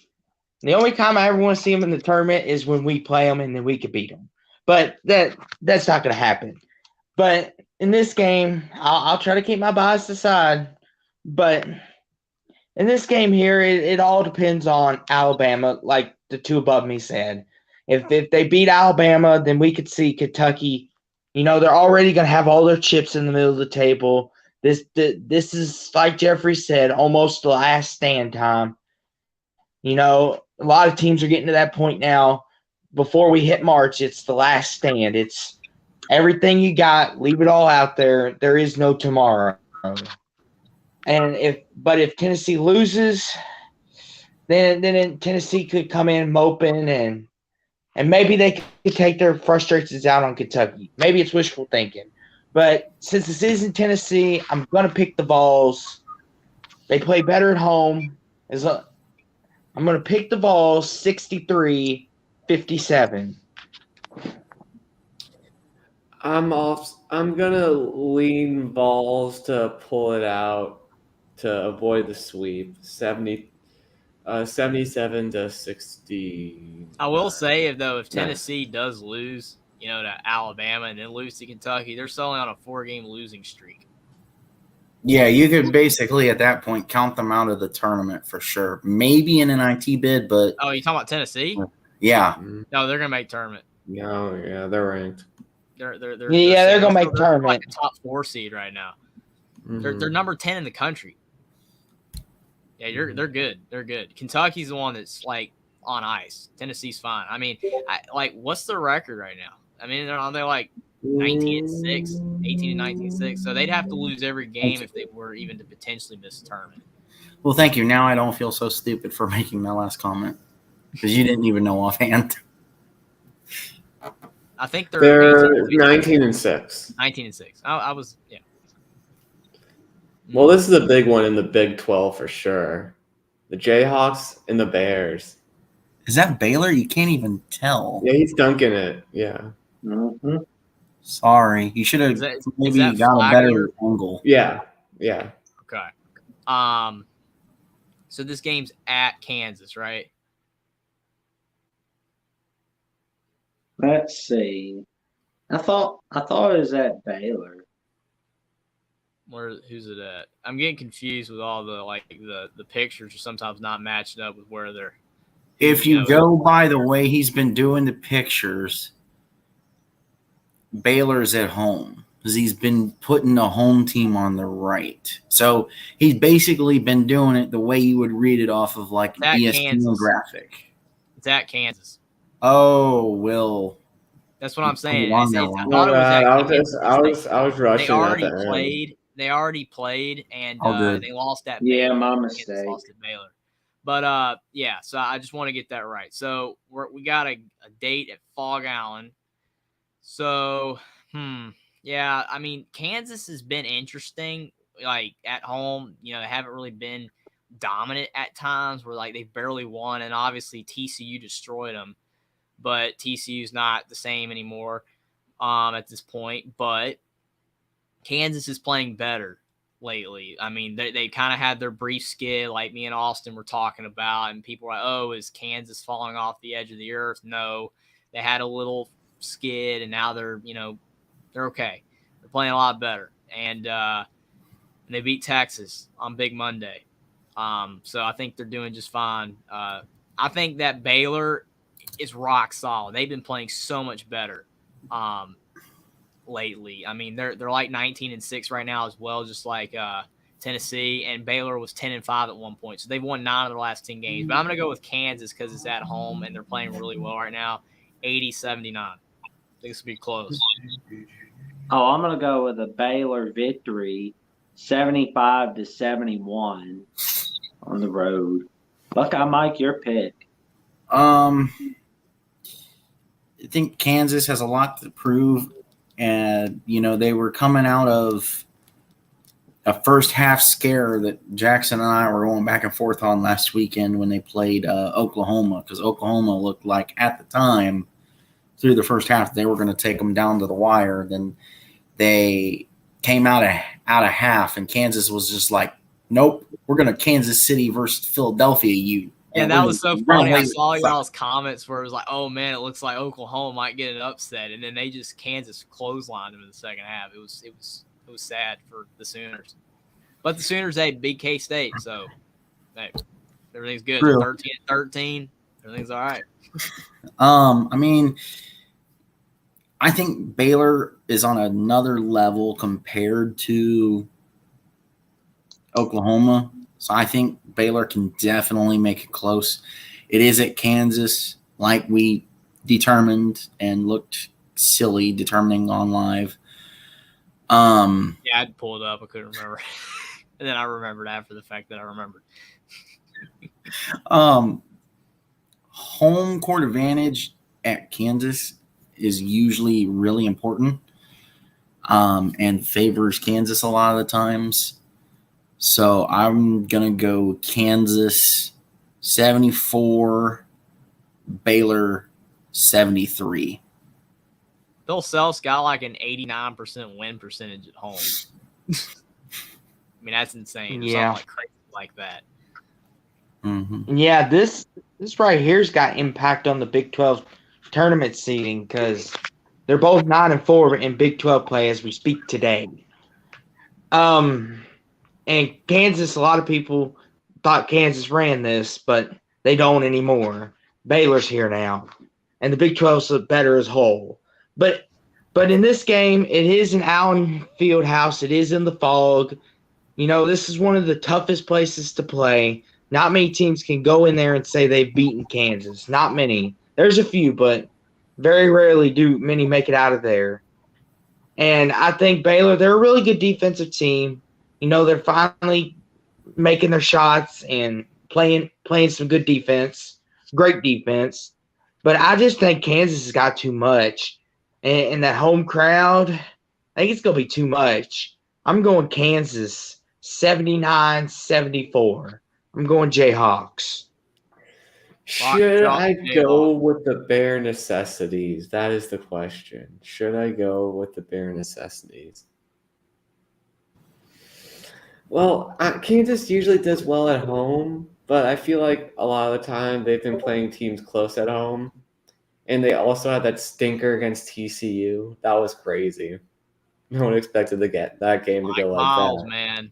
S5: The only time I ever want to see them in the tournament is when we play them and then we could beat them. But that's not going to happen. But in this game, I'll try to keep my bias aside. But in this game here, it all depends on Alabama, like the two above me said. If they beat Alabama, then we could see Kentucky. They're already going to have all their chips in the middle of the table. This is, like Jeffrey said, almost the last stand time. A lot of teams are getting to that point now. Before we hit March, it's the last stand. It's everything you got, leave it all out there. There is no tomorrow. And if Tennessee loses, then Tennessee could come in moping and maybe they could take their frustrations out on Kentucky. Maybe it's wishful thinking. But since this isn't Tennessee, I'm going to pick the Vols. They play better at home. I'm going to pick the Vols 63-57.
S1: I'm gonna lean Vols to pull it out to avoid the sweep. 77-60.
S3: I will say if Tennessee does lose, to Alabama and then lose to Kentucky, they're still only on a 4-game losing streak.
S4: Yeah, you could basically at that point count them out of the tournament for sure. Maybe in an IT bid, but
S3: oh, you talking about Tennessee?
S4: Yeah.
S3: No, they're gonna make tournament.
S1: No, yeah, they're ranked.
S3: They're
S5: gonna make tournament.
S3: Like the top 4 seed right now. Mm-hmm. They're number 10 in the country. Yeah, they're good. They're good. Kentucky's the one that's like on ice. Tennessee's fine. I mean, what's their record right now? I mean, they're like 19-6, 18-19-6. So they'd have to lose every game if they were even to potentially miss a tournament.
S4: Well, thank you. Now I don't feel so stupid for making my last comment because you didn't even know offhand.
S3: I think
S1: They're 19-6.
S3: 19-6. I was, yeah.
S1: Well, this is a big one in the Big 12 for sure. The Jayhawks and the Bears.
S4: Is that Baylor? You can't even tell.
S1: Yeah, he's dunking it. Yeah.
S2: Mm-hmm.
S4: Sorry. You should have maybe got a better angle.
S1: Yeah. Yeah.
S3: Okay. So this game's at Kansas, right?
S2: Let's see. I thought it was at Baylor.
S3: Who's it at? I'm getting confused with all the pictures are sometimes not matching up with where they're.
S4: If you go by the way he's been doing the pictures, Baylor's at home because he's been putting the home team on the right. So he's basically been doing it the way you would read it off of like ESPN graphic.
S3: It's at Kansas.
S4: Oh, Will.
S3: That's what I'm saying.
S1: I was rushing.
S3: They already played, and they lost at
S2: Baylor.
S3: Yeah,
S2: my mistake.
S3: Lost at Baylor. But yeah, so I just want to get that right. So we got a date at Fog Allen. So yeah, I mean Kansas has been interesting. Like at home, they haven't really been dominant at times. Where like they've barely won, and obviously TCU destroyed them. But TCU's not the same anymore at this point. But Kansas is playing better lately. I mean, they kind of had their brief skid like me and Austin were talking about, and people were like, oh, is Kansas falling off the edge of the earth? No, they had a little skid, and now they're okay. They're playing a lot better. And they beat Texas on Big Monday. So I think they're doing just fine. I think that Baylor is rock solid. They've been playing so much better lately. I mean, they're like 19-6 right now as well, just like Tennessee, and Baylor was 10-5 at one point. So they've won 9 of their last 10 games. But I'm going to go with Kansas because it's at home and they're playing really well right now. 80-79. I think this will be close.
S2: Oh, I'm going to go with a Baylor victory, 75-71 on the road. Buckeye Mike, your pick.
S4: I think Kansas has a lot to prove. And, they were coming out of a first half scare that Jackson and I were going back and forth on last weekend when they played Oklahoma, because Oklahoma looked like at the time through the first half they were going to take them down to the wire. Then they came out of half, and Kansas was just like, nope, we're going to Kansas City versus Philadelphia you.
S3: Yeah, that was so funny. I saw y'all's comments where it was like, oh, man, it looks like Oklahoma might get an upset. And then they just Kansas clotheslined them in the second half. It was sad for the Sooners. But the Sooners, beat K-State. So, hey, everything's good. 13-13. Everything's all right.
S4: I mean, I think Baylor is on another level compared to Oklahoma. So I think Baylor can definitely make it close. It is at Kansas, like we determined and looked silly determining on live.
S3: Yeah, I'd pull it up. I couldn't remember. And then I remembered after the fact that I remembered.
S4: Home court advantage at Kansas is usually really important and favors Kansas a lot of the times. So I'm going to go Kansas 74, Baylor 73.
S3: Bill Self's got like an 89% win percentage at home. I mean, that's insane.
S5: Yeah.
S3: Something like crazy like that.
S4: Mm-hmm.
S5: Yeah, this right here's got impact on the Big 12 tournament seeding because they're both 9-4 in Big 12 play as we speak today. And Kansas, a lot of people thought Kansas ran this, but they don't anymore. Baylor's here now, and the Big 12's better as a whole. But in this game, it is in Allen Fieldhouse. It is in the fog. This is one of the toughest places to play. Not many teams can go in there and say they've beaten Kansas. Not many. There's a few, but very rarely do many make it out of there. And I think Baylor, they're a really good defensive team. They're finally making their shots and playing some good defense, great defense. But I just think Kansas has got too much. And that home crowd, I think it's going to be too much. I'm going Kansas 79-74. I'm going Jayhawks.
S1: Should I go with the bare necessities? That is the question. Should I go with the bare necessities? Well, Kansas usually does well at home, but I feel like a lot of the time they've been playing teams close at home. And they also had that stinker against TCU. That was crazy. No one expected to get that game to go like
S3: Miles,
S1: that.
S3: Man.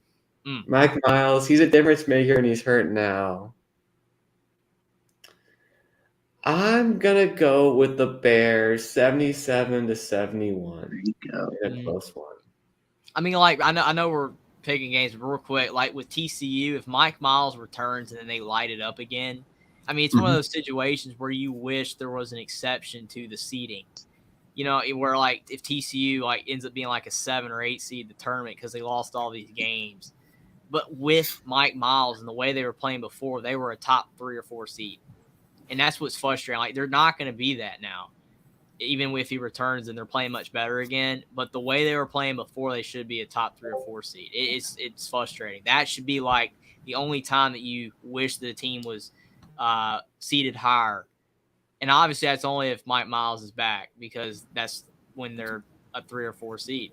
S1: Mike Miles, he's a difference maker and he's hurt now. I'm gonna go with the Bears, 77-71.
S2: There you go.
S1: In a close one.
S3: I mean, like I know we're picking games, but real quick, like with TCU, if Mike Miles returns and then they light it up again, I mean, it's one of those situations where you wish there was an exception to the seeding. You know, where like if TCU like ends up being like a 7 or 8 seed in the tournament because they lost all these games, but with Mike Miles and the way they were playing before, they were a top 3 or 4 seed, and that's what's frustrating. Like they're not going to be that now, even if he returns and they're playing much better again. But the way they were playing before, they should be a top 3 or 4 seed. It's frustrating. That should be like the only time that you wish the team was seated higher. And obviously that's only if Mike Miles is back, because that's when they're a 3 or 4 seed.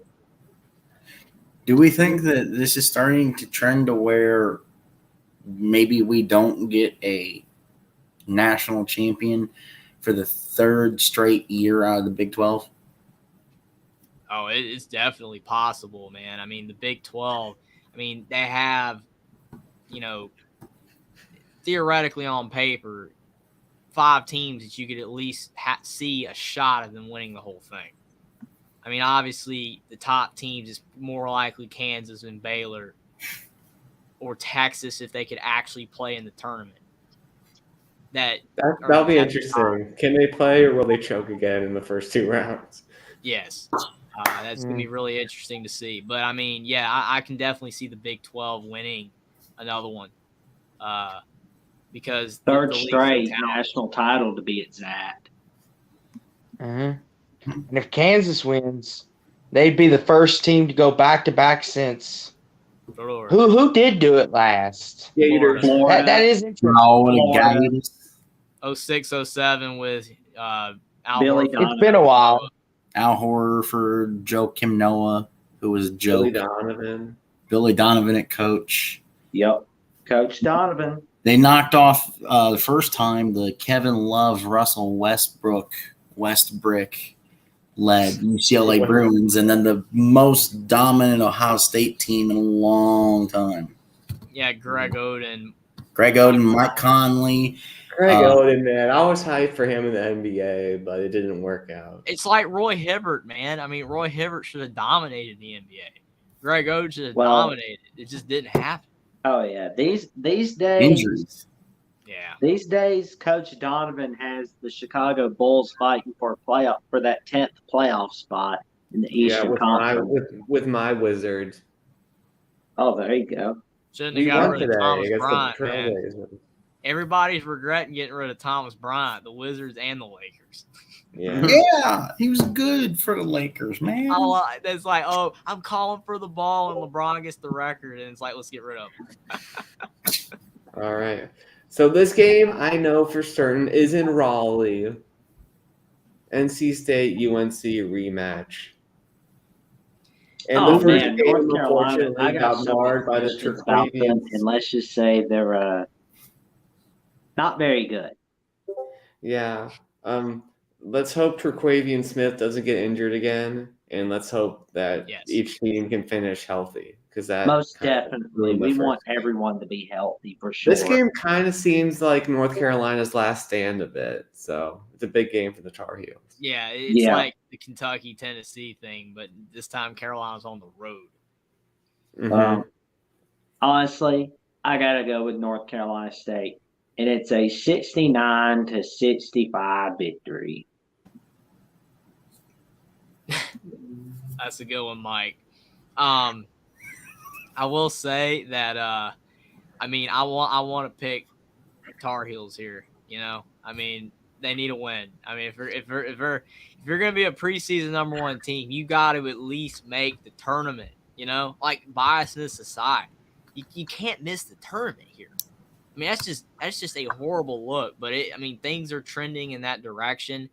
S4: Do we think that this is starting to trend to where maybe we don't get a national champion for the 3rd straight year out of the Big 12?
S3: Oh, it's definitely possible, man. I mean, the Big 12, I mean, they have, you know, theoretically on paper, 5 teams that you could at least see a shot of them winning the whole thing. I mean, obviously, the top teams is more likely Kansas and Baylor or Texas if they could actually play in the tournament.
S1: That'll be interesting. Can they play or will they choke again in the first 2 rounds?
S3: Yes. That's going to be really interesting to see. But, I mean, yeah, I can definitely see the Big 12 winning another one. Because
S2: 3rd straight national title to be exact.
S5: And if Kansas wins, they'd be the first team to go back-to-back since who did do it last?
S2: Florida.
S5: That is interesting.
S4: Florida.
S3: 06-07 with Al
S2: Billy
S3: Horford.
S2: Donovan.
S5: It's been a while.
S4: Al Horford, Joe Kim Noah, who was Joe. Billy Donovan at coach.
S2: Yep. Coach Donovan.
S4: They knocked off the first time the Kevin Love, Russell Westbrook led UCLA Bruins, and then the most dominant Ohio State team in a long time.
S3: Yeah, Greg Oden,
S4: Mike Conley.
S1: Oden, man. I was hyped for him in the NBA, but it didn't work out.
S3: It's like Roy Hibbert, man. I mean, Roy Hibbert should have dominated the NBA. Greg Oden should have dominated. It just didn't happen.
S2: Oh yeah, these days
S4: Injuries.
S3: Yeah.
S2: These days, Coach Donovan has the Chicago Bulls fighting for that 10th playoff spot in the Eastern Conference.
S1: With my Wizards.
S2: Oh, there you go.
S3: Shouldn't have got rid of Thomas Bryant, man. Everybody's regretting getting rid of Thomas Bryant, the Wizards and the Lakers.
S4: Yeah, he was good for the Lakers, man.
S3: It's like, oh, I'm calling for the ball, and LeBron gets the record, and it's like, let's get rid of him.
S1: All right. So this game, I know for certain, is in Raleigh. NC State UNC rematch. And the first game, unfortunately, got marred by the Turquavians.
S2: And let's just say they're not very good.
S1: Yeah. Let's hope Turquavian Smith doesn't get injured again, and let's hope that each team can finish healthy. Because that
S2: most definitely, we want everyone to be healthy for sure.
S1: This game kind of seems like North Carolina's last stand a bit, so it's a big game for the Tar Heels.
S3: Yeah, it's like the Kentucky-Tennessee thing, but this time Carolina's on the road.
S2: Honestly, I gotta go with North Carolina State, and it's a 69-65 victory.
S3: That's a good one, Mike. I will say that I mean, I want to pick Tar Heels here. I mean, they need a win. I mean, if you're gonna be a preseason number 1 team, you got to at least make the tournament. Like biasness aside, you can't miss the tournament here. I mean, that's just a horrible look. But things are trending in that direction.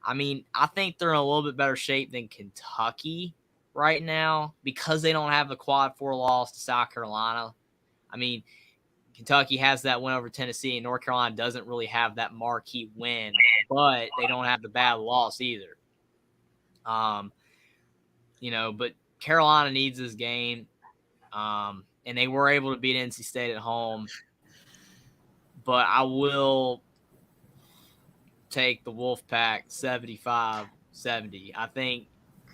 S3: I mean, I think they're in a little bit better shape than Kentucky right now because they don't have the quad 4 loss to South Carolina. I mean, Kentucky has that win over Tennessee, and North Carolina doesn't really have that marquee win, but they don't have the bad loss either. But Carolina needs this game, and they were able to beat NC State at home. But I will take the Wolfpack 75-70. I think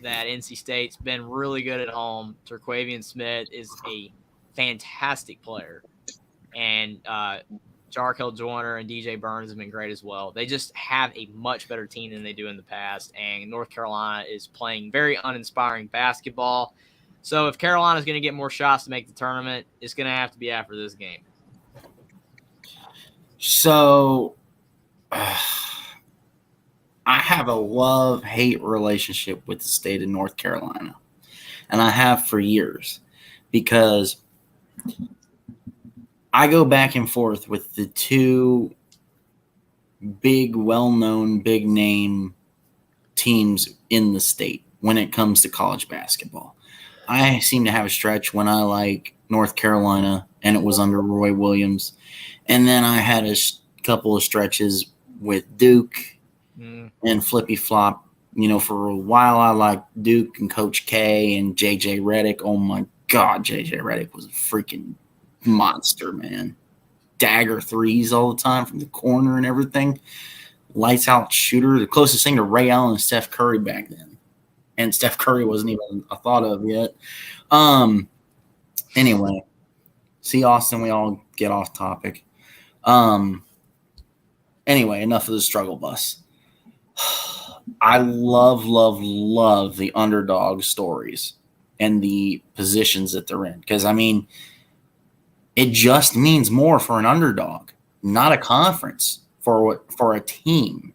S3: that NC State's been really good at home. Terquavian Smith is a fantastic player. And Jarkel Joyner and DJ Burns have been great as well. They just have a much better team than they do in the past. And North Carolina is playing very uninspiring basketball. So if Carolina's going to get more shots to make the tournament, it's going to have to be after this game.
S4: So I have a love-hate relationship with the state of North Carolina. And I have for years because I go back and forth with the two big, well-known, big-name teams in the state when it comes to college basketball. I seem to have a stretch when I like North Carolina, and it was under Roy Williams. And then I had a couple of stretches with Duke and flippy-flop. For a while I liked Duke and Coach K and J.J. Redick. Oh, my God, J.J. Redick was a freaking monster, man. Dagger threes all the time from the corner and everything. Lights out shooter. The closest thing to Ray Allen and Steph Curry back then. And Steph Curry wasn't even a thought of yet. Anyway. See, Austin, we all get off topic. Anyway, enough of the struggle bus. I love the underdog stories and the positions that they're in. Because, it just means more for an underdog, not a conference, for a team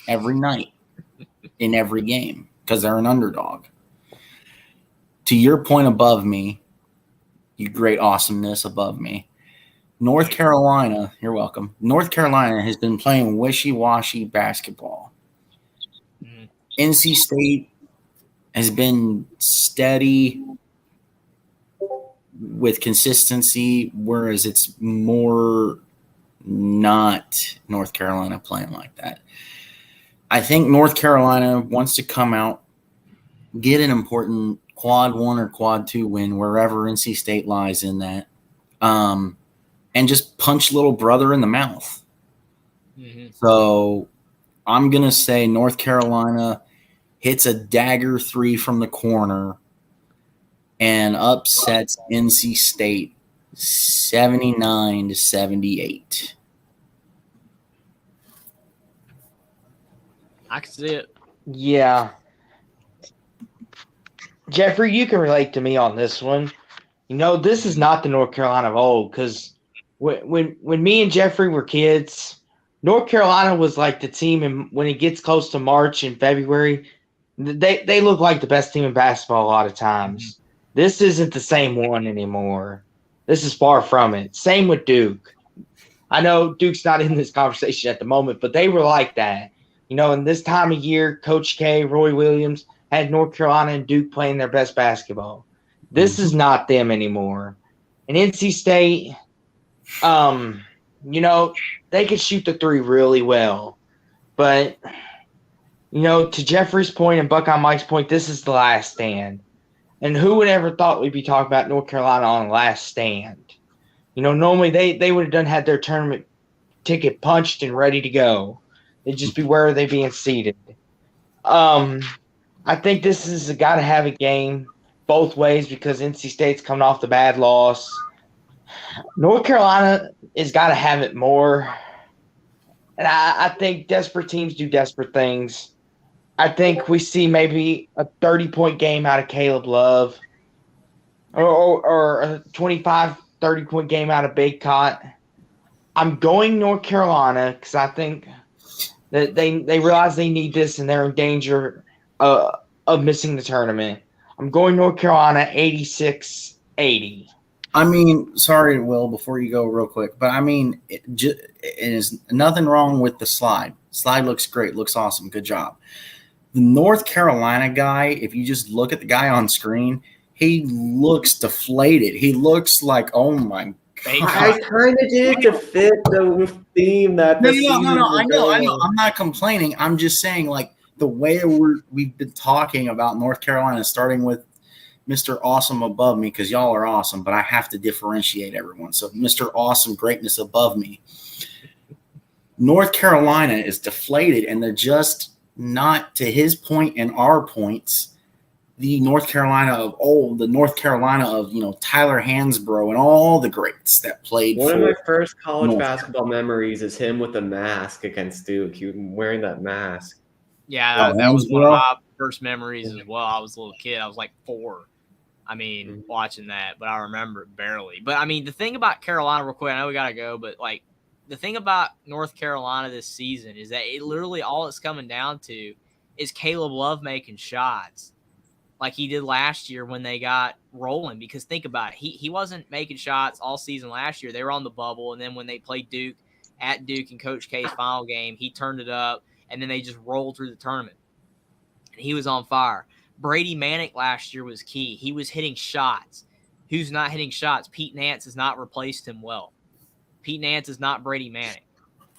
S4: every night in every game because they're an underdog. To your point above me, you great awesomeness above me, North Carolina, you're welcome. North Carolina has been playing wishy-washy basketball. NC State has been steady with consistency, whereas it's more not North Carolina playing like that. I think North Carolina wants to come out, get an important quad 1 or quad 2 win wherever NC State lies in that, and just punch little brother in the mouth. So I'm going to say North Carolina hits a dagger 3 from the corner and upsets NC State 79-78.
S3: I can see it.
S5: Yeah. Jeffrey, you can relate to me on this one. This is not the North Carolina of old because when me and Jeffrey were kids, North Carolina was like the team, and when it gets close to March and February, they look like the best team in basketball a lot of times. This isn't the same one anymore. This is far from it. Same with Duke. I know Duke's not in this conversation at the moment, but they were like that. In this time of year, Coach K, Roy Williams had North Carolina and Duke playing their best basketball. This is not them anymore. And NC State, they could shoot the 3 really well. But, to Jeffrey's point and Buckeye Mike's point, this is the last stand. And who would ever thought we'd be talking about North Carolina on the last stand? Normally they would have had their tournament ticket punched and ready to go. It'd just be where are they being seated. I think this is got to have a game both ways because NC State's coming off the bad loss. North Carolina has got to have it more. And I think desperate teams do desperate things. I think we see maybe a 30-point game out of Caleb Love or a 25 30-point game out of Baycott. I'm going North Carolina because I think that they realize they need this and they're in danger of missing the tournament. I'm going North Carolina 86-80.
S4: I mean, sorry, Will, before you go real quick, but I mean, it is nothing wrong with the slide. Slide looks great, looks awesome, good job. The North Carolina guy, if you just look at the guy on screen, he looks deflated. He looks like, oh my God.
S1: I kind of did to fit the theme that the season
S4: I know. I'm not complaining. I'm just saying, like, the way we've been talking about North Carolina, starting with Mr. Awesome above me, because y'all are awesome, but I have to differentiate everyone. So Mr. Awesome greatness above me. North Carolina is deflated, and they're just not, to his point and our points, the North Carolina of old, the North Carolina of, Tyler Hansbrough and all the greats that played.
S1: One of my first college basketball memories is him with a mask against Duke. He was wearing that mask.
S3: Yeah, that was one of my first memories as well. I was a little kid. I was like 4. I mean, watching that, but I remember it barely. But I mean, the thing about Carolina, real quick, I know we got to go, but like the thing about North Carolina this season is that it literally all it's coming down to is Caleb Love making shots like he did last year when they got rolling. Because think about it, he wasn't making shots all season last year. They were on the bubble, and then when they played Duke at Duke in Coach K's final game, he turned it up, and then they just rolled through the tournament, and he was on fire. Brady Manick last year was key. He was hitting shots. Who's not hitting shots? Pete Nance has not replaced him well. Pete Nance is not Brady Manick.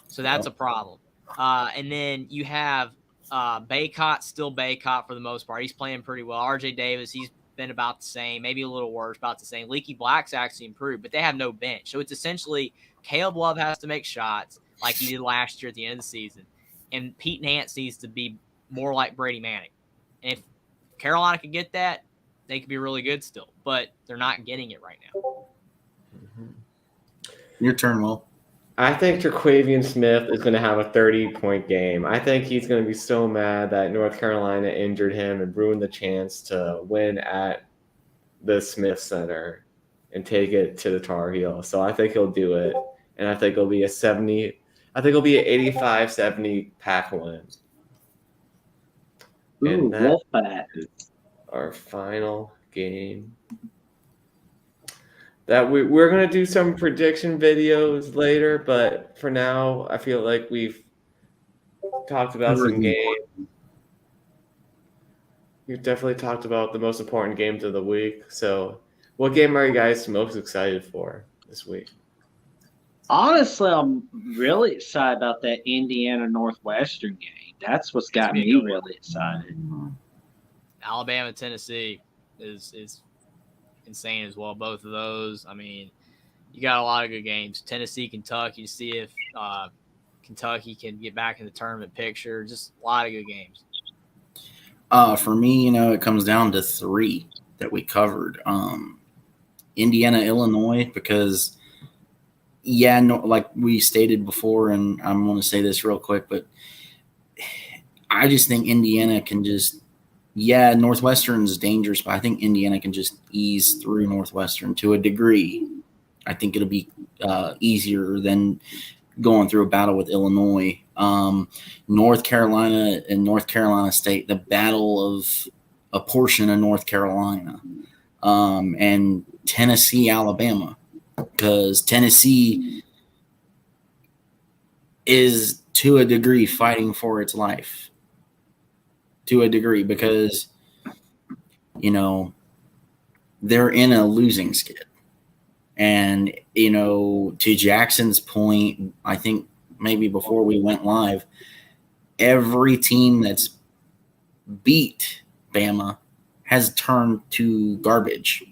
S3: So that's a problem. And then you have Baycott, still Baycott for the most part. He's playing pretty well. RJ Davis, he's been about the same, maybe a little worse, about the same. Leaky Black's actually improved, but they have no bench. So it's essentially Caleb Love has to make shots like he did last year at the end of the season. And Pete Nance needs to be more like Brady Manick. And if Carolina could get that, they could be really good still, but they're not getting it right now.
S4: Your turn, Will.
S1: I think Terquavian Smith is going to have a 30-point game. I think he's going to be so mad that North Carolina injured him and ruined the chance to win at the Smith Center and take it to the Tar Heels. So I think he'll do it, and I think it'll be a 70. I think it'll be an 85-70 Pack win.
S2: Ooh, Wolfpack.
S1: Our final game. That we're going to do some prediction videos later, but for now, I feel like we've talked about some games. We've definitely talked about the most important games of the week. So what game are you guys most excited for this week?
S2: Honestly, I'm really excited about that Indiana Northwestern game. That's what's got me really excited.
S3: Alabama, Tennessee is insane as well. Both of those. I mean, you got a lot of good games. Tennessee, Kentucky, to see if Kentucky can get back in the tournament picture. Just a lot of good games.
S4: For me, it comes down to 3 that we covered. Indiana, Illinois, because like we stated before, and I'm going to say this real quick, but I just think Indiana can just, Northwestern's dangerous, but I think Indiana can just ease through Northwestern to a degree. I think it'll be easier than going through a battle with Illinois. North Carolina and North Carolina State, the battle of a portion of North Carolina, and Tennessee, Alabama, because Tennessee is to a degree fighting for its life. To a degree, because they're in a losing skid, and to Jackson's point, I think maybe before we went live, every team that's beat Bama has turned to garbage.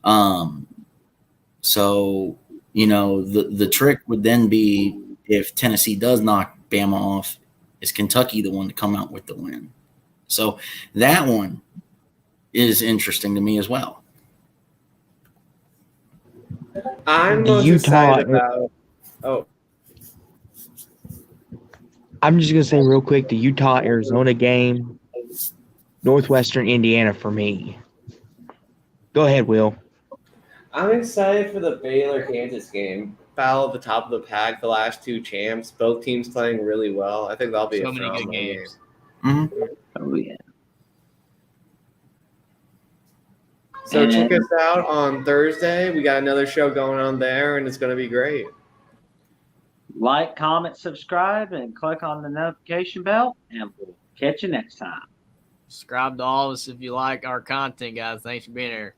S4: So the trick would then be, if Tennessee does knock Bama off, is Kentucky the one to come out with the win? So that one is interesting to me as well.
S1: I'm most excited about. Oh,
S5: I'm just gonna say real quick, the Utah-Arizona game, Northwestern Indiana for me. Go ahead, Will.
S1: I'm excited for the Baylor Kansas game. Battle at the top of the pack, the last two champs, both teams playing really well. I think that'll be
S3: So
S1: a
S3: many good
S1: phenomenal game.
S3: games.
S4: Mm-hmm.
S2: Oh yeah.
S1: So check
S2: And-
S1: us out on Thursday. We got another show going on there, and it's going to be great.
S2: Like, comment, subscribe, and click on the notification bell, and we'll catch you next time.
S3: Subscribe to all of us if you like our content, guys. Thanks for being here.